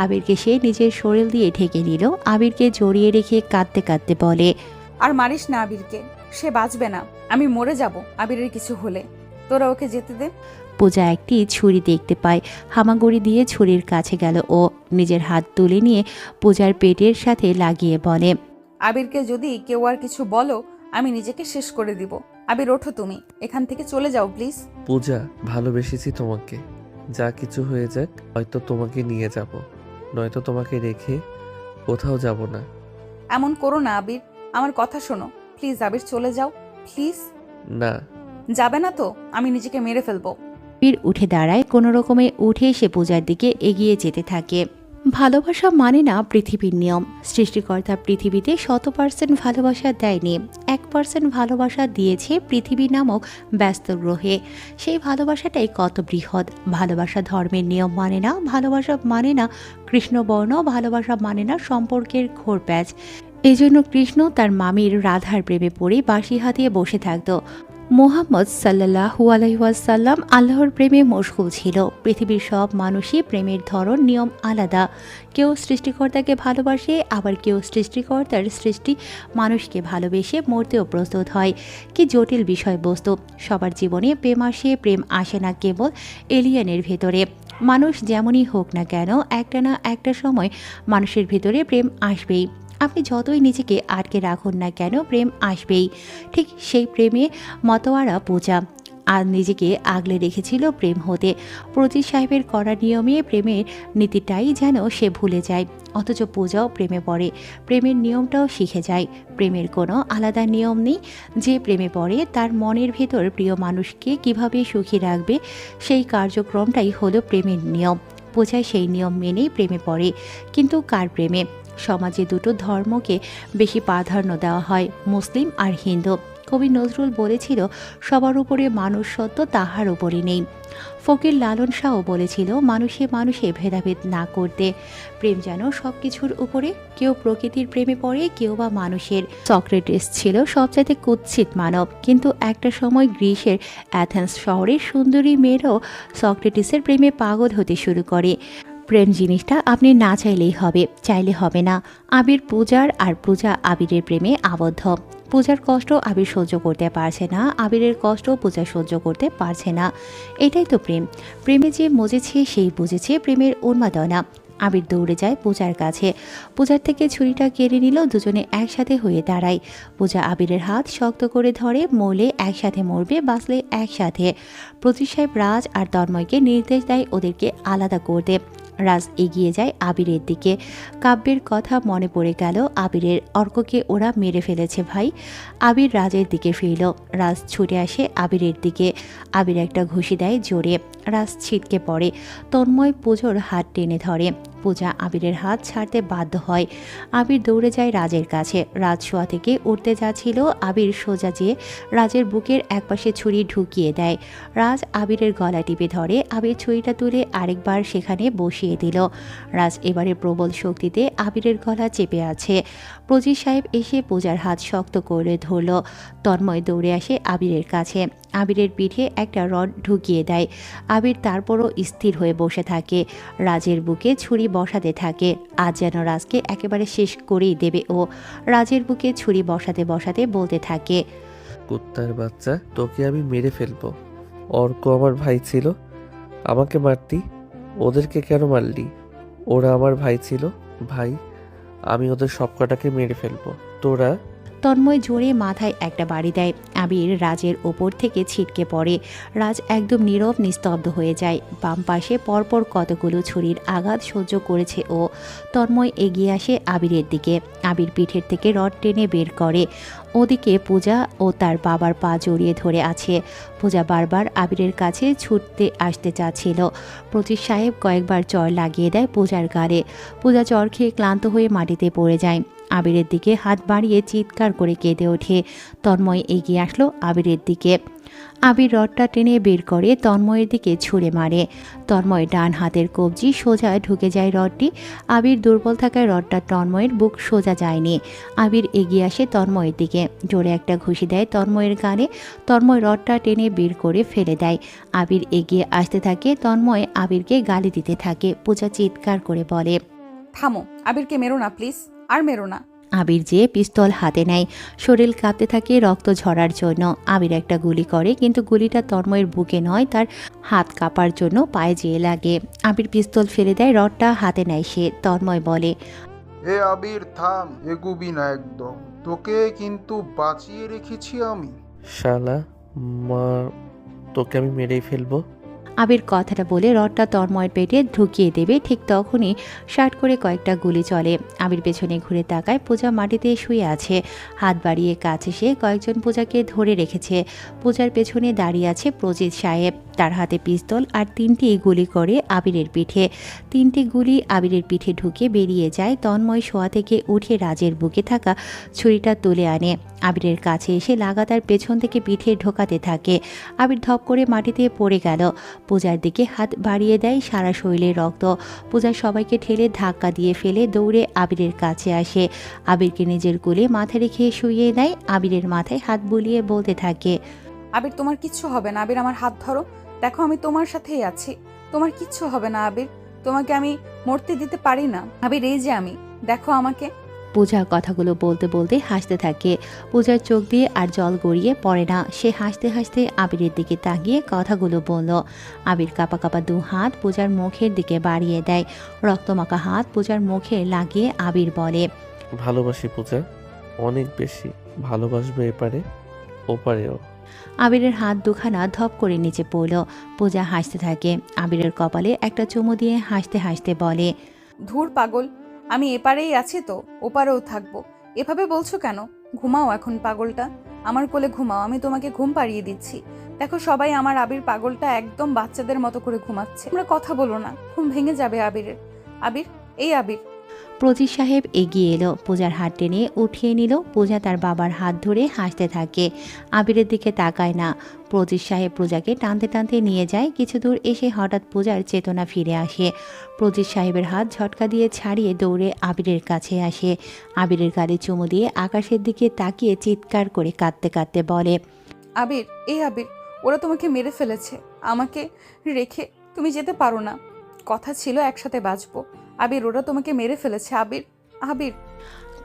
আবিরকে সে নিজের শরীর দিয়ে ঢেকে নিল। আবিরকে জড়িয়ে রেখে কাঁদতে কাঁদতে বলে, আর মারিস না আবিরকে, সে বাঁচবে না, আমি মরে যাব আবিরের কিছু হলে, তোরা ওকে যেতে দে। পূজা একটি ছুরি দেখতে পায়। হামাগুড়ি দিয়ে ছুরির কাছে গেল ও। নিজের হাত তুলে নিয়ে পূজার পেটের সাথে লাগিয়ে বলে, আবিরকে যদি কেউ আর কিছু বলো আমি নিজেকে শেষ করে দিব। আবির ওঠো, তুমি এখান থেকে চলে যাও প্লিজ। পূজা, ভালোবেসেছি তোমাকে। যা কিছু হয়ে যাক, হয়তো তোমাকে নিয়ে যাব, নয়তো তোমাকে রেখে কোথাও যাব না। এমন করো না আবির, আমার কথা শোনো প্লিজ। আবির চলে যাও প্লিজ। না। যাবে না তো? আমি নিজেকে মেরে ফেলবো। আবির উঠে দাঁড়ায়। কোনো রকমে উঠে সে পূজার দিকে এগিয়ে যেতে থাকে। ভালোবাসা মানে না পৃথিবীর নিয়ম। সৃষ্টিকর্তা পৃথিবীতে 100% ভালোবাসা দেয়নি, 1% ভালোবাসা দিয়েছে পৃথিবী নামক ব্যস্ত গ্রহে। সেই ভালোবাসাটাই কত বৃহৎ। ভালোবাসা ধর্মের নিয়ম মানে না, ভালোবাসা মানে না কৃষ্ণবর্ণ, ভালোবাসা মানে না সম্পর্কের ঘোরপ্যাচ। এই জন্য কৃষ্ণ তার মামির রাধার প্রেমে পড়ে বাঁশি হাতিয়ে বসে থাকত। মোহাম্মদ সাল্লাল্লাহু আলাইহি ওয়াসাল্লাম আল্লাহর প্রেমে মশগুল ছিল। পৃথিবীর সব মানুষই প্রেমের ধরন নিয়ম আলাদা। কেউ সৃষ্টিকর্তাকে ভালোবাসে, আবার কেউ সৃষ্টিকর্তার সৃষ্টি মানুষকে ভালোবেসে মরতেও প্রস্তুত হয়। কি জটিল বিষয়বস্তু। সবার জীবনে প্রেম আসে, প্রেম আসে না কেবল এলিয়েনের ভেতরে। মানুষ যেমনই হোক না কেন, একটা না একটা সময় মানুষের ভিতরে প্রেম আসবেই। আপনি যতই নিজেকে আটকে রাখুন না কেন, প্রেম আসবেই। ঠিক সেই প্রেমে মতোয়ারা পূজা আর নিজেকে আগলে রেখেছিল প্রেম হতে। প্রজিত সাহেবের করা নিয়মে প্রেমের নীতিটাই যেন সে ভুলে যায়। অথচ পূজাও প্রেমে পড়ে, প্রেমের নিয়মটাও শিখে যায়। প্রেমের কোনো আলাদা নিয়ম নেই। যে প্রেমে পড়ে তার মনের ভেতর প্রিয় মানুষকে কিভাবে সুখী রাখবে, সেই কার্যক্রমটাই হলো প্রেমের নিয়ম। পূজা সেই নিয়ম মেনেই প্রেমে পড়ে। কিন্তু কার প্রেমে? সমাজে দুটো ধর্মকে বেশি প্রাধান্য দেওয়া হয়, মুসলিম আর হিন্দু। কবি নজরুল বলেছিল, সবার উপরে মানুষ সত্য, তাহার উপরে নেই। ফকির লালন শাহ বলেছিল, মানুষে মানুষে ভেদাভেদ না করতে। প্রেম যেন সব কিছুর উপরে। কেউ প্রকৃতির প্রেমে পড়ে, কেউ বা মানুষের। সক্রেটিস ছিল সবচাইতে কুৎসিত মানব, কিন্তু একটা সময় গ্রিসের অ্যাথেন্স শহরের সুন্দরী মেয়েরাও সক্রেটিসের প্রেমে পাগল হতে শুরু করে। প্রেম জিনিসটা আপনি না চাইলেই হবে, চাইলে হবে না। আবির পূজার আর পূজা আবিরের প্রেমে আবদ্ধ। পূজার কষ্ট আবির সহ্য করতে পারছে না, আবিরের কষ্ট পূজা সহ্য করতে পারছে না। এটাই তো প্রেম। প্রেমে যে মজেছে সেই বুঝেছে প্রেমের উন্মাদনা। আবির দৌড়ে যায় পূজার কাছে। পূজার থেকে ছুরিটা কেড়ে নিল। দুজনে একসাথে হয়ে দাঁড়ায়। পূজা আবিরের হাত শক্ত করে ধরে, মরলে একসাথে মরবে, বাঁচলে একসাথে। প্রজিত সাহেব রাজ আর তন্ময়কে নির্দেশ দেয় ওদেরকে আলাদা করতে। রাজ এগিয়ে যায় আবিরের দিকে। কাব্যের কথা মনে পড়ে গেল আবিরের। অর্ককে ওরা মেরে ফেলেছে ভাই। আবির রাজের দিকে ফিরল। রাজ ছুটে আসে আবিরের দিকে। আবির একটা ঘুষি দেয় জোরে। রাজ ছিটকে পড়ে। তন্ময় পুজোর হাত টেনে ধরে। পূজা আবিরের হাত ছাড়তে বাধ্য হয়। আবির দৌড়ে যায় রাজের কাছে। রাজ শোয়া থেকে উঠতে যাচ্ছিল, আবির সোজা যেয়ে রাজের বুকের একপাশে ছুরি ঢুকিয়ে দেয়। রাজ আবিরের গলা টিপে ধরে। আবির ছুরিটা তুলে আরেকবার সেখানে বসিয়ে দিল। রাজ এবারে প্রবল শক্তিতে আবিরের গলা চেপে আছে। প্রজিত সাহেব এসে পূজার হাত শক্ত করে ধরল। তন্ময় দৌড়ে আসে আবিরের কাছে, আবিরের পিঠে একটা রড ঢুকিয়ে দেয়। আবির তারপরও স্থির হয়ে বসে থাকে। রাজের বুকে ছুরি বসাতে থাকে। আজ যেন রাজকে একেবারে শেষ করেই দেবে ও। রাজের বুকে ছুরি বসাতে বসাতে বলতে থাকে, কুত্তার বাচ্চা, তোকে আমি মেরে ফেলবো। অর্ক আমার ভাই ছিল, আমাকে মারতি। ওদেরকে কেন মারলি? ওরা আমার ভাই ছিল। ভাই, আমি ওদের সবকটাকে মেরে ফেলবো। তোরা তন্ময় জোরে মাথায় একটা বাড়ি দেয়। আবির রাজের ওপর থেকে ছিটকে পড়ে। রাজ একদম নীরব নিস্তব্ধ হয়ে যায়। বাম পাশে পরপর কতগুলো ছুরির আঘাত সহ্য করেছে ও। তন্ময় এগিয়ে আসে আবিরের দিকে। আবির পিঠের থেকে রড টেনে বের করে। ওদিকে পূজা ও তার বাবার পা জড়িয়ে ধরে আছে। পূজা বারবার আবিরের কাছে ছুটতে আসতে চাচ্ছিল। প্রজিত সাহেব কয়েকবার চর লাগিয়ে দেয় পূজার গালে। পূজা চর খেয়ে ক্লান্ত হয়ে মাটিতে পড়ে যায়। আবিরের দিকে হাত বাড়িয়ে চিৎকার করে কেঁদে ওঠে। তন্ময় এগিয়ে আসলো আবিরের দিকে। আবির রডটা টেনে বের করে তন্ময়ের দিকে ছুঁড়ে মারে। তন্ময় ডান হাতের কবজি সোজা ঢুকে যায় রডটি। আবির দুর্বল থাকায় রডটা তন্ময়ের বুক সোজা যায়নি। আবির এগিয়ে আসে তন্ময়ের দিকে, জোরে একটা ঘুষি দেয় তন্ময়ের গালে। তন্ময় রডটা টেনে বের করে ফেলে দেয়। আবির এগিয়ে আসতে থাকে। তন্ময় আবিরকে গালি দিতে থাকে। পূজা চিৎকার করে বলে, থামো, আবিরকে মেরো না প্লিজ, আর মেরো না। আবির যে পিস্তল হাতে নেয়। শরীর কাঁপতে থাকে রক্ত ঝরার জন্য। আবির একটা গুলি করে, কিন্তু গুলিটা তন্ময়ের বুকে নয়, তার হাত কাঁপার জন্য পায়ে যেয়ে লাগে। আবির পিস্তল ফেলে দেয়, রডটা হাতে নেয় সে। তন্ময় বলে, এ আবির থাম, এগুবি না একদম, তোকে কিন্তু বাঁচিয়ে রেখেছি আমি। শালা, মা, তোকে আমি মেরেই ফেলবো। আবির কথাটা বলে রডটা তন্ময়ের পেটে ঢুকিয়ে দেবে। ঠিক তখনই শার্ট করে কয়েকটা গুলি চলে। আবির পেছনে ঘুরে তাকায়, পূজা মাটিতে শুয়ে আছে। হাত বাড়িয়ে কাছে সে কয়েকজন পূজাকে ধরে রেখেছে। পূজার পেছনে দাঁড়িয়ে আছে প্রজিত সাহেব, তার হাতে পিস্তল আর 3টি গুলি করে আবিরের পিঠে। 3টি গুলি আবিরের পিঠে ঢুকে বেরিয়ে যায়। তন্ময় শোয়া থেকে উঠে রাজের বুকে থাকা ছুরিটা তুলে আনে। আবিরের কাছে এসে লাগাতার পেছন থেকে পিঠে ঢোকাতে থাকে। আবির ধপ করে মাটিতে পড়ে গেল। পূজার দিকে হাত বাড়িয়ে দেয়, সারা শরীরে রক্ত। পূজা সবাইকে ঠেলে ধাক্কা দিয়ে ফেলে দৌড়ে আবিরের কাছে আসে। আবিরকে নিজের কোলে মাথা রেখে শুইয়ে দেয়। আবিরের মাথায় হাত বুলিয়ে বলতে থাকে, আবির তোমার কিচ্ছু হবে না। আবির আমার হাত ধরো, দেখো আমি তোমার সাথেই আছি, তোমার কিচ্ছু হবে না আবির, তোমাকে আমি মরতে দিতে পারি না। আবির এই যে আমি, দেখো আমাকে। পূজা কথাগুলো বলতে বলতে হাসতে থাকে। পূজার চোখ দিয়ে আর জল গড়িয়ে পড়ে না। সে হাসতে হাসতে আবিরের দিকে তাকিয়ে কথাগুলো বলল। আবির কাঁপা কাঁপা 2 হাত পূজার মুখের দিকে বাড়িয়ে দেয়। রক্তমাখা হাত পূজার মুখে লাগিয়ে আবির বলে, ভালোবাসি পূজা, অনেক বেশি ভালোবাসবে, এপারে ওপারেও। আবিরের হাত দুখানা ধপ করে নিচে পড়ল। পূজা হাসতে থাকে। আবিরের কপালে একটা চুমু দিয়ে হাসতে হাসতে বলে, ধুর পাগল, আমি এপারেই আছি তো ওপারেও থাকবো। এভাবে বলছো কেন? ঘুমাও এখন পাগলটা, আমার কোলে ঘুমাও, আমি তোমাকে ঘুম পাড়িয়ে দিচ্ছি। দেখো সবাই আমার আবির পাগলটা একদম বাচ্চাদের মতো করে ঘুমাচ্ছে। তোমরা কথা বলো না, ঘুম ভেঙে যাবে আবিরের। আবির, এই আবির। প্রজিত সাহেব এগিয়ে এলো, পূজার হাত টেনে উঠিয়ে নিল। পূজা তার বাবার হাত ধরে হাসতে থাকে। আবিরের দিকে তাকায় না। প্রজিত সাহেব পূজাকে টানতে টানতে নিয়ে যায়। কিছু দূর এসে হঠাৎ পূজার চেতনা ফিরে আসে। প্রজিত সাহেবের হাত ঝটকা দিয়ে ছাড়িয়ে দৌড়ে আবিরের কাছে আসে। আবিরের গালে চুমু দিয়ে আকাশের দিকে তাকিয়ে চিৎকার করে কাঁদতে কাঁদতে বলে, আবির, এই আবির, ওরা তোমাকে মেরে ফেলেছে। আমাকে রেখে তুমি যেতে পারো না। কথা ছিল একসাথে বাঁচবো। আবির, ওরা তোমাকে মেরে ফেলেছে। আবির, আবির।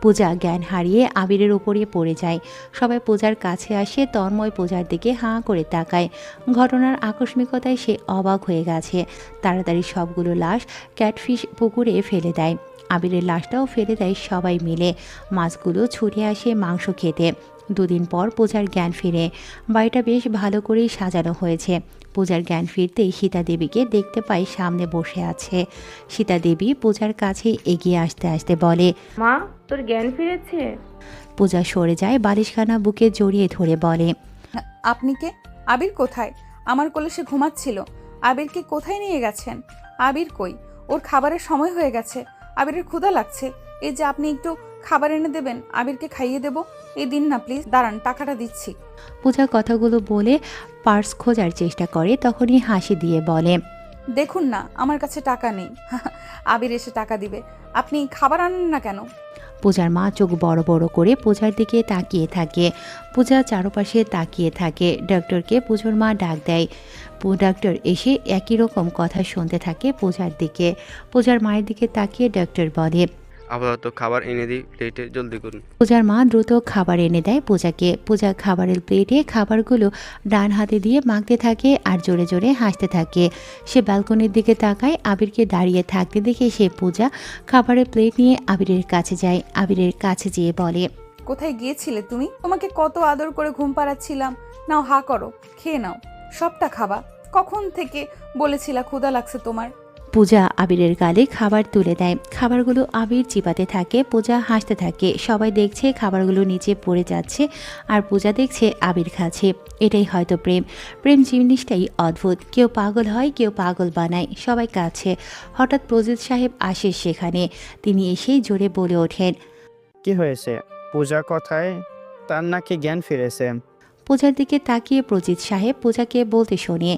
পূজা জ্ঞান হারিয়ে আবিরের উপরে পড়ে যায়। সবাই পূজার কাছে আসে। তন্ময় পূজার দিকে হাঁ করে তাকায়। ঘটনার আকস্মিকতায় সে অবাক হয়ে গেছে। তাড়াতাড়ি সবগুলো লাশ ক্যাটফিশ পুকুরে ফেলে দেয়। আবিরের লাশটাও ফেলে দেয় সবাই মিলে। মাছগুলো ছুটে আসে মাংস খেতে। 2 দিন পর পূজার জ্ঞান ফিরে। বাড়িটা বেশ ভালো করেই সাজানো হয়েছে। পূজার জ্ঞান ফিরতেই সীতা দেবীকে দেখতে পাই সামনে বসে আছে। সীতা দেবী পূজার কাছে এগিয়ে আসতে আসতে বলে, মা, তোর জ্ঞান ফিরেছে? পূজা সরে যায়, বালিশখানা বুকে জড়িয়ে ধরে বলে, আপনি কে? আবির কোথায়? আমার কোলে সে ঘুমাচ্ছিল। আবিরকে কোথায় নিয়ে গেছেন? আবির কই? ওর খাবারের সময় হয়ে গেছে, আবিরের ক্ষুধা লাগছে। এই যে আপনি একটু খাবার এনে দেবেন, আবিরকে খাইয়ে দেব। এই দিন না প্লিজ, দাঁড়ান টাকাটা দিচ্ছি। পূজা কথাগুলো বলে পার্স খোঁজার চেষ্টা করে, তখনই হাসি দিয়ে বলে, দেখুন না আমার কাছে টাকা নেই। আবির এসে টাকা দিবে, আপনি খাবার আনেন না কেন? পূজার মা চোখ বড় বড় করে পূজার দিকে তাকিয়ে থাকে। পূজা চারপাশে তাকিয়ে থাকে। ডক্টরকে পূজার মা ডাক দেয়। ডক্টর এসে একই রকম কথা শুনতে থাকে পূজার দিকে। পূজার মায়ের দিকে তাকিয়ে ডক্টর বলে, আপাতত খাবার এনে দিই, প্লেটে জলদি করুন। পূজার মা দ্রুত খাবার এনে দেয় পূজাকে। পূজা খাবারের প্লেটে খাবারগুলো ডান হাতে দিয়ে মাখতে থাকে আর জোরে জোরে হাসতে থাকে। সে ব্যালকনির দিকে তাকায়, আবিরকে দাঁড়িয়ে থাকতে দেখে সে পূজা খাবারের প্লেট নিয়ে আবিরের কাছে যায়। আবিরের কাছে যেয়ে বলে, কোথায় গিয়েছিলে তুমি? তোমাকে কত আদর করে ঘুম পাড়াচ্ছিলাম। নাও হা করো, খেয়ে নাও, সবটা খাবা। কখন থেকে বলেছিলা ক্ষুধা লাগছে তোমার? পূজা আবিরের গালে খাবার তুলে দেয়। খাবারগুলো আবির চিবাতে থাকে। পূজা হাসতে থাকে। সবাই দেখছে খাবারগুলো নিচে পড়ে যাচ্ছে আর পূজা দেখছে আবির খাচ্ছে। এটাই হয়তো প্রেম। প্রেম জিনিসটাই অদ্ভুত। কেউ পাগল হয়, কেউ পাগল বানায়। সবাই কাছে। হঠাৎ প্রজিত সাহেব আসে সেখানে। তিনি এসেই জোরে বলে ওঠেন, কি হয়েছে? পূজা কথায় তার নাকি জ্ঞান ফিরেছে। পূজার দিকে তাকিয়ে প্রজিত সাহেব পূজাকে বলতে শোনে,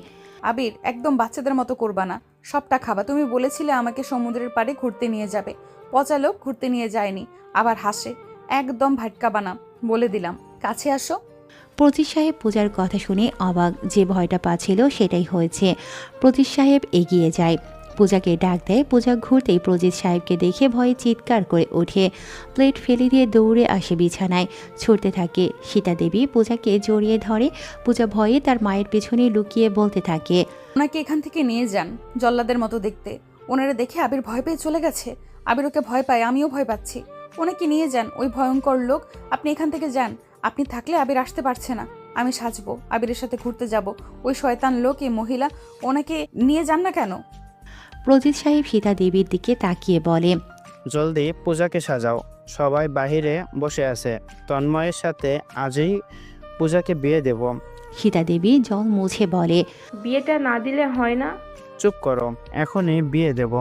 আবির একদম বাচ্চাদের মতো করবা না, সবটা খাবা। তুমি বলেছিলে আমাকে সমুদ্রের পাড়ে ঘুরতে নিয়ে যাবে। পচা লোক ঘুরতে নিয়ে যায়নি, আবার হাসে। একদম ভাটকাবা না, বলে দিলাম। কাছে আসো। প্রজিত সাহেব পূজার কথা শুনে অবাক। যে ভয়টা পাচ্ছিল সেটাই হয়েছে। প্রজিত সাহেব এগিয়ে যায়, পূজাকে ডাক দেয়। পূজা ঘুরতেই প্রজিত সাহেবকে দেখে ভয়ে চিৎকার করে ওঠে। প্লেট ফেলে দিয়ে দৌড়ে আসে বিছানায়, ছুটতে থাকে। সীতা দেবী পূজাকে জড়িয়ে ধরে। পূজা ভয়ে তার মায়ের পেছনে লুকিয়ে বলতে থাকে, ওনাকে এখান থেকে নিয়ে যান, জল্লাদের মতো দেখতে। ওনারা দেখে আবির ভয় পেয়ে চলে গেছে। আবির ওকে ভয় পায়, আমিও ভয় পাচ্ছি। ওনাকে নিয়ে যান, ওই ভয়ঙ্কর লোক। আপনি এখান থেকে যান। আপনি থাকলে আবির আসতে পারছে না। আমি সাজবো, আবিরের সাথে ঘুরতে যাব। ওই শয়তান লোক, এই মহিলা, ওনাকে নিয়ে যান না কেন? প্রজিত সাহেব সীতা দেবীর দিকে তাকিয়ে বলে, জলদি পূজাকে সাজাও। সবাই বাহিরে বসে আছে। তন্ময়ের সাথে আজই পূজাকে বিয়ে দেব। সীতা দেবী জল মুছে বলে, বিয়েটা না দিলে হয় না? চুপ করো, এখনই বিয়ে দেব,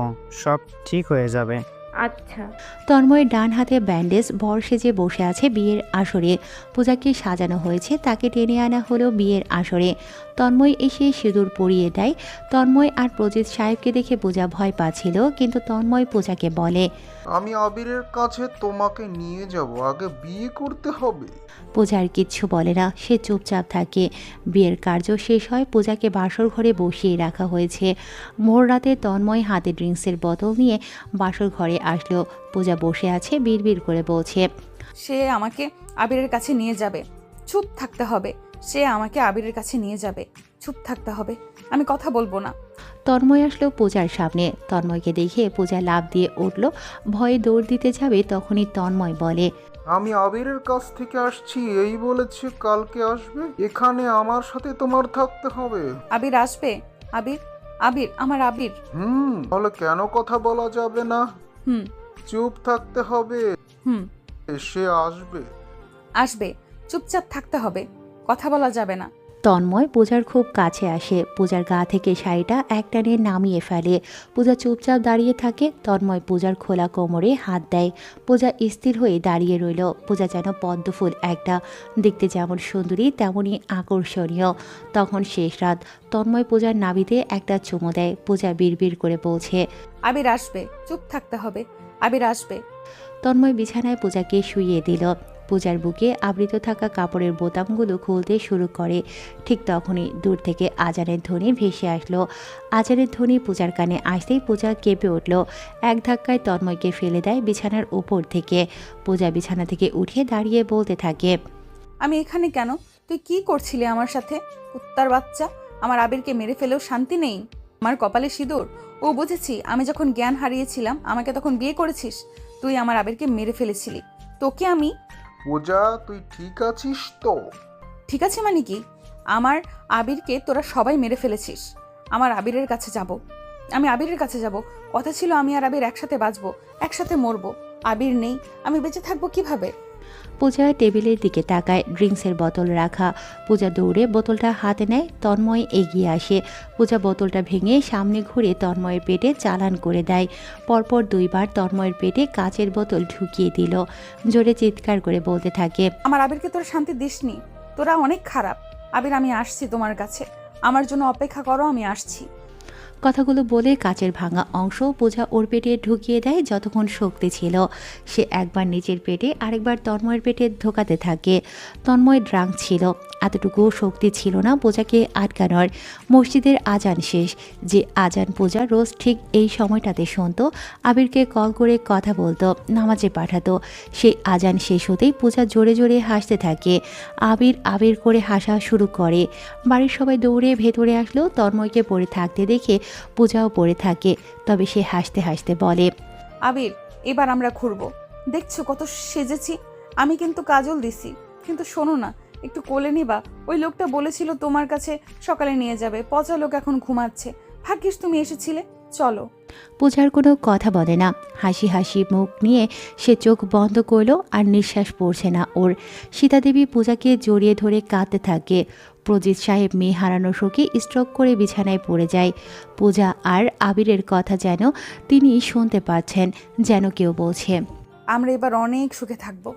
সব ঠিক হয়ে যাবে। আচ্ছা। তন্ময়ের ডান হাতে ব্যান্ডেজ, বর সেজে বসে আছে বিয়ের আসরে। পূজাকে সাজানো হয়েছে, তাকে টেনে আনা হলো বিয়ের আসরে। তন্ময় এসে সিঁদুর পরিয়ে দেয়। তন্ময় আর প্রজিত সাহেবকে দেখে পূজা ভয় পাচ্ছিল, কিন্তু তন্ময় পূজাকে বলে, আমি আবিরের কাছে তোমাকে নিয়ে যাব, আগে বিয়ে করতে হবে। পূজা আর কিচ্ছু বলে না, সে চুপচাপ থাকে। বিয়ের কার্য শেষ হয়। পূজাকে বাসর ঘরে বসিয়ে রাখা হয়েছে। ভোর রাতে তন্ময় হাতে ড্রিঙ্কসের বোতল নিয়ে বাসর ঘরে আসলো। পূজা বসে আছে, বিড়বিড় করে বলছে, সে আমাকে আবিরের কাছে নিয়ে যাবে। চুপ থাকতে হবে। সে আমাকে আবিরের কাছে নিয়ে যাবে। চুপ থাকতে হবে, আমি কথা বলবো না। তন্ময় আসলো পূজার সামনে। তন্ময়কে দেখে পূজা লাফ দিয়ে উঠল। ভয়ে দৌড় দিতে যাবে, তখনই তন্ময় বলে, আমি আবিরের কাছ থেকে আসছি, এই বলেছে কালকে আসবে। এখানে আমার সাথে তোমার থাকতে হবে। আবির আসবে? আবির, আবির, আমার আবির। তাহলে কেন কথা বলা যাবে না? হুম। চুপ থাকতে হবে। সে আসবে। আসবে, চুপচাপ থাকতে হবে, কথা বলা যাবে না। তন্ময় পূজার খুব কাছে আসে। পূজার গা থেকে শাড়িটা একটানে নামিয়ে ফেলে। পূজা চুপচাপ দাঁড়িয়ে থাকে। তন্ময় পূজার খোলা কোমরে হাত দেয়। পূজা স্থির হয়ে দাঁড়িয়ে রইল। পূজা যেন পদ্মফুল একটা, দেখতে যেমন সুন্দরী তেমনই আকর্ষণীয়। তখন শেষ রাত। তন্ময় পূজার নাভিতে একটা চুমো দেয়। পূজা বিড়বিড় করে বলছে, আবির আসবে, চুপ থাকতে হবে, আবির আসবে। তন্ময় বিছানায় পূজাকে শুইয়ে দিল। পূজার বুকে আবৃত থাকা কাপড়ের বোতামগুলো খুলতে শুরু করে। ঠিক তখনই দূর থেকে আজানের ধ্বনি ভেসে আসলো। আজানের ধ্বনি পূজার কানে আসতেই পূজা কেঁপে উঠল। এক ধাক্কায় তন্ময়কে ফেলে দেয় বিছানার উপর থেকে। পূজা বিছানা থেকে উঠে দাঁড়িয়ে বলতে থাকে, আমি এখানে কেন? তুই কি করছিলি আমার সাথে? কুত্তার বাচ্চা, আমার আবিরকে মেরে ফেলেও শান্তি নেই। আমার কপালে সিঁদুর। ও বুঝেছি, আমি যখন জ্ঞান হারিয়েছিলাম আমাকে তখন বিয়ে করেছিস। তুই আমার আবিরকে মেরে ফেলেছিলি। তোকে আমি। পূজা, তুই ঠিক আছিস তো? ঠিক আছে মানে কি? আমার আবিরকে তোরা সবাই মেরে ফেলেছিস। আমার আবিরের কাছে যাব, আমি আবিরের কাছে যাব। কথা ছিল আমি আর আবির একসাথে বাঁচবো, একসাথে মরবো। আবির নেই, আমি বেঁচে থাকবো কিভাবে? পূজা টেবিলের দিকে তাকায়, ড্রিঙ্কসের বোতল রাখা। পূজা দৌড়ে বোতলটা হাতে নেয়, তন্ময় এগিয়ে আসে। পূজা বোতলটা ভেঙে সামনে ঘুরে তন্ময়ের পেটে চালান করে দেয়। পরপর 2 বার তন্ময়ের পেটে কাচের বোতল ঢুকিয়ে দিল। জোরে চিৎকার করে বলতে থাকে, আমার আবিরকে তোরা শান্তি দিসনি, তোরা অনেক খারাপ। আবির, আমি আসছি তোমার কাছে, আমার জন্য অপেক্ষা করো, আমি আসছি। কথাগুলো বলে কাচের ভাঙা অংশ পূজা ওর পেটে ঢুকিয়ে দেয় যতক্ষণ শক্তি ছিল। সে একবার নিজের পেটে আরেকবার তন্ময়ের পেটে ঢোকাতে থাকে। তন্ময় ড্রাঙ্ক ছিল, এতটুকু শক্তি ছিল না পূজাকে আটকানোর। মসজিদের আজান শেষ। যে আজান পূজা রোজ ঠিক এই সময়টাতে শুনতো, আবিরকে কল করে কথা বলতো, নামাজে পাঠাতো। সেই আজান শেষ হতেই পূজা জোরে জোরে হাসতে থাকে। আবির আবির করে হাসা শুরু করে। বাড়ির সবাই দৌড়ে ভেতরে আসলেও তন্ময়কে পড়ে থাকতে দেখে পূজাও পড়ে থাকে। তবে সে হাসতে হাসতে বলে, আবির, এবার আমরা ঘুরবো। দেখছো কত সেজেছি, আমি কিন্তু কাজল দিছি। কিন্তু শোনো না, একটু কোলে নিবা? ওই লোকটা বলেছিল তোমার কাছে সকালে নিয়ে যাবে। পচা লোক এখন ঘুমাচ্ছে, ভাগ্যিস তুমি এসেছিলে। চলো। পূজার কোনো কথা বলে না, হাসি হাসি মুখ নিয়ে সে চোখ বন্ধ করলো। আর নিঃশ্বাস পড়ছে না ওর। সীতাদেবী পূজাকে জড়িয়ে ধরে কাঁদতে থাকে। প্রজিত সাহেব মেয়ে হারানোর শোকে স্ট্রোক করে বিছানায় পড়ে যায়। পূজা আর আবিরের কথা যেন তিনি শুনতে পাচ্ছেন, যেন কেউ বলছে, আমরা এবার অনেক সুখে থাকবো।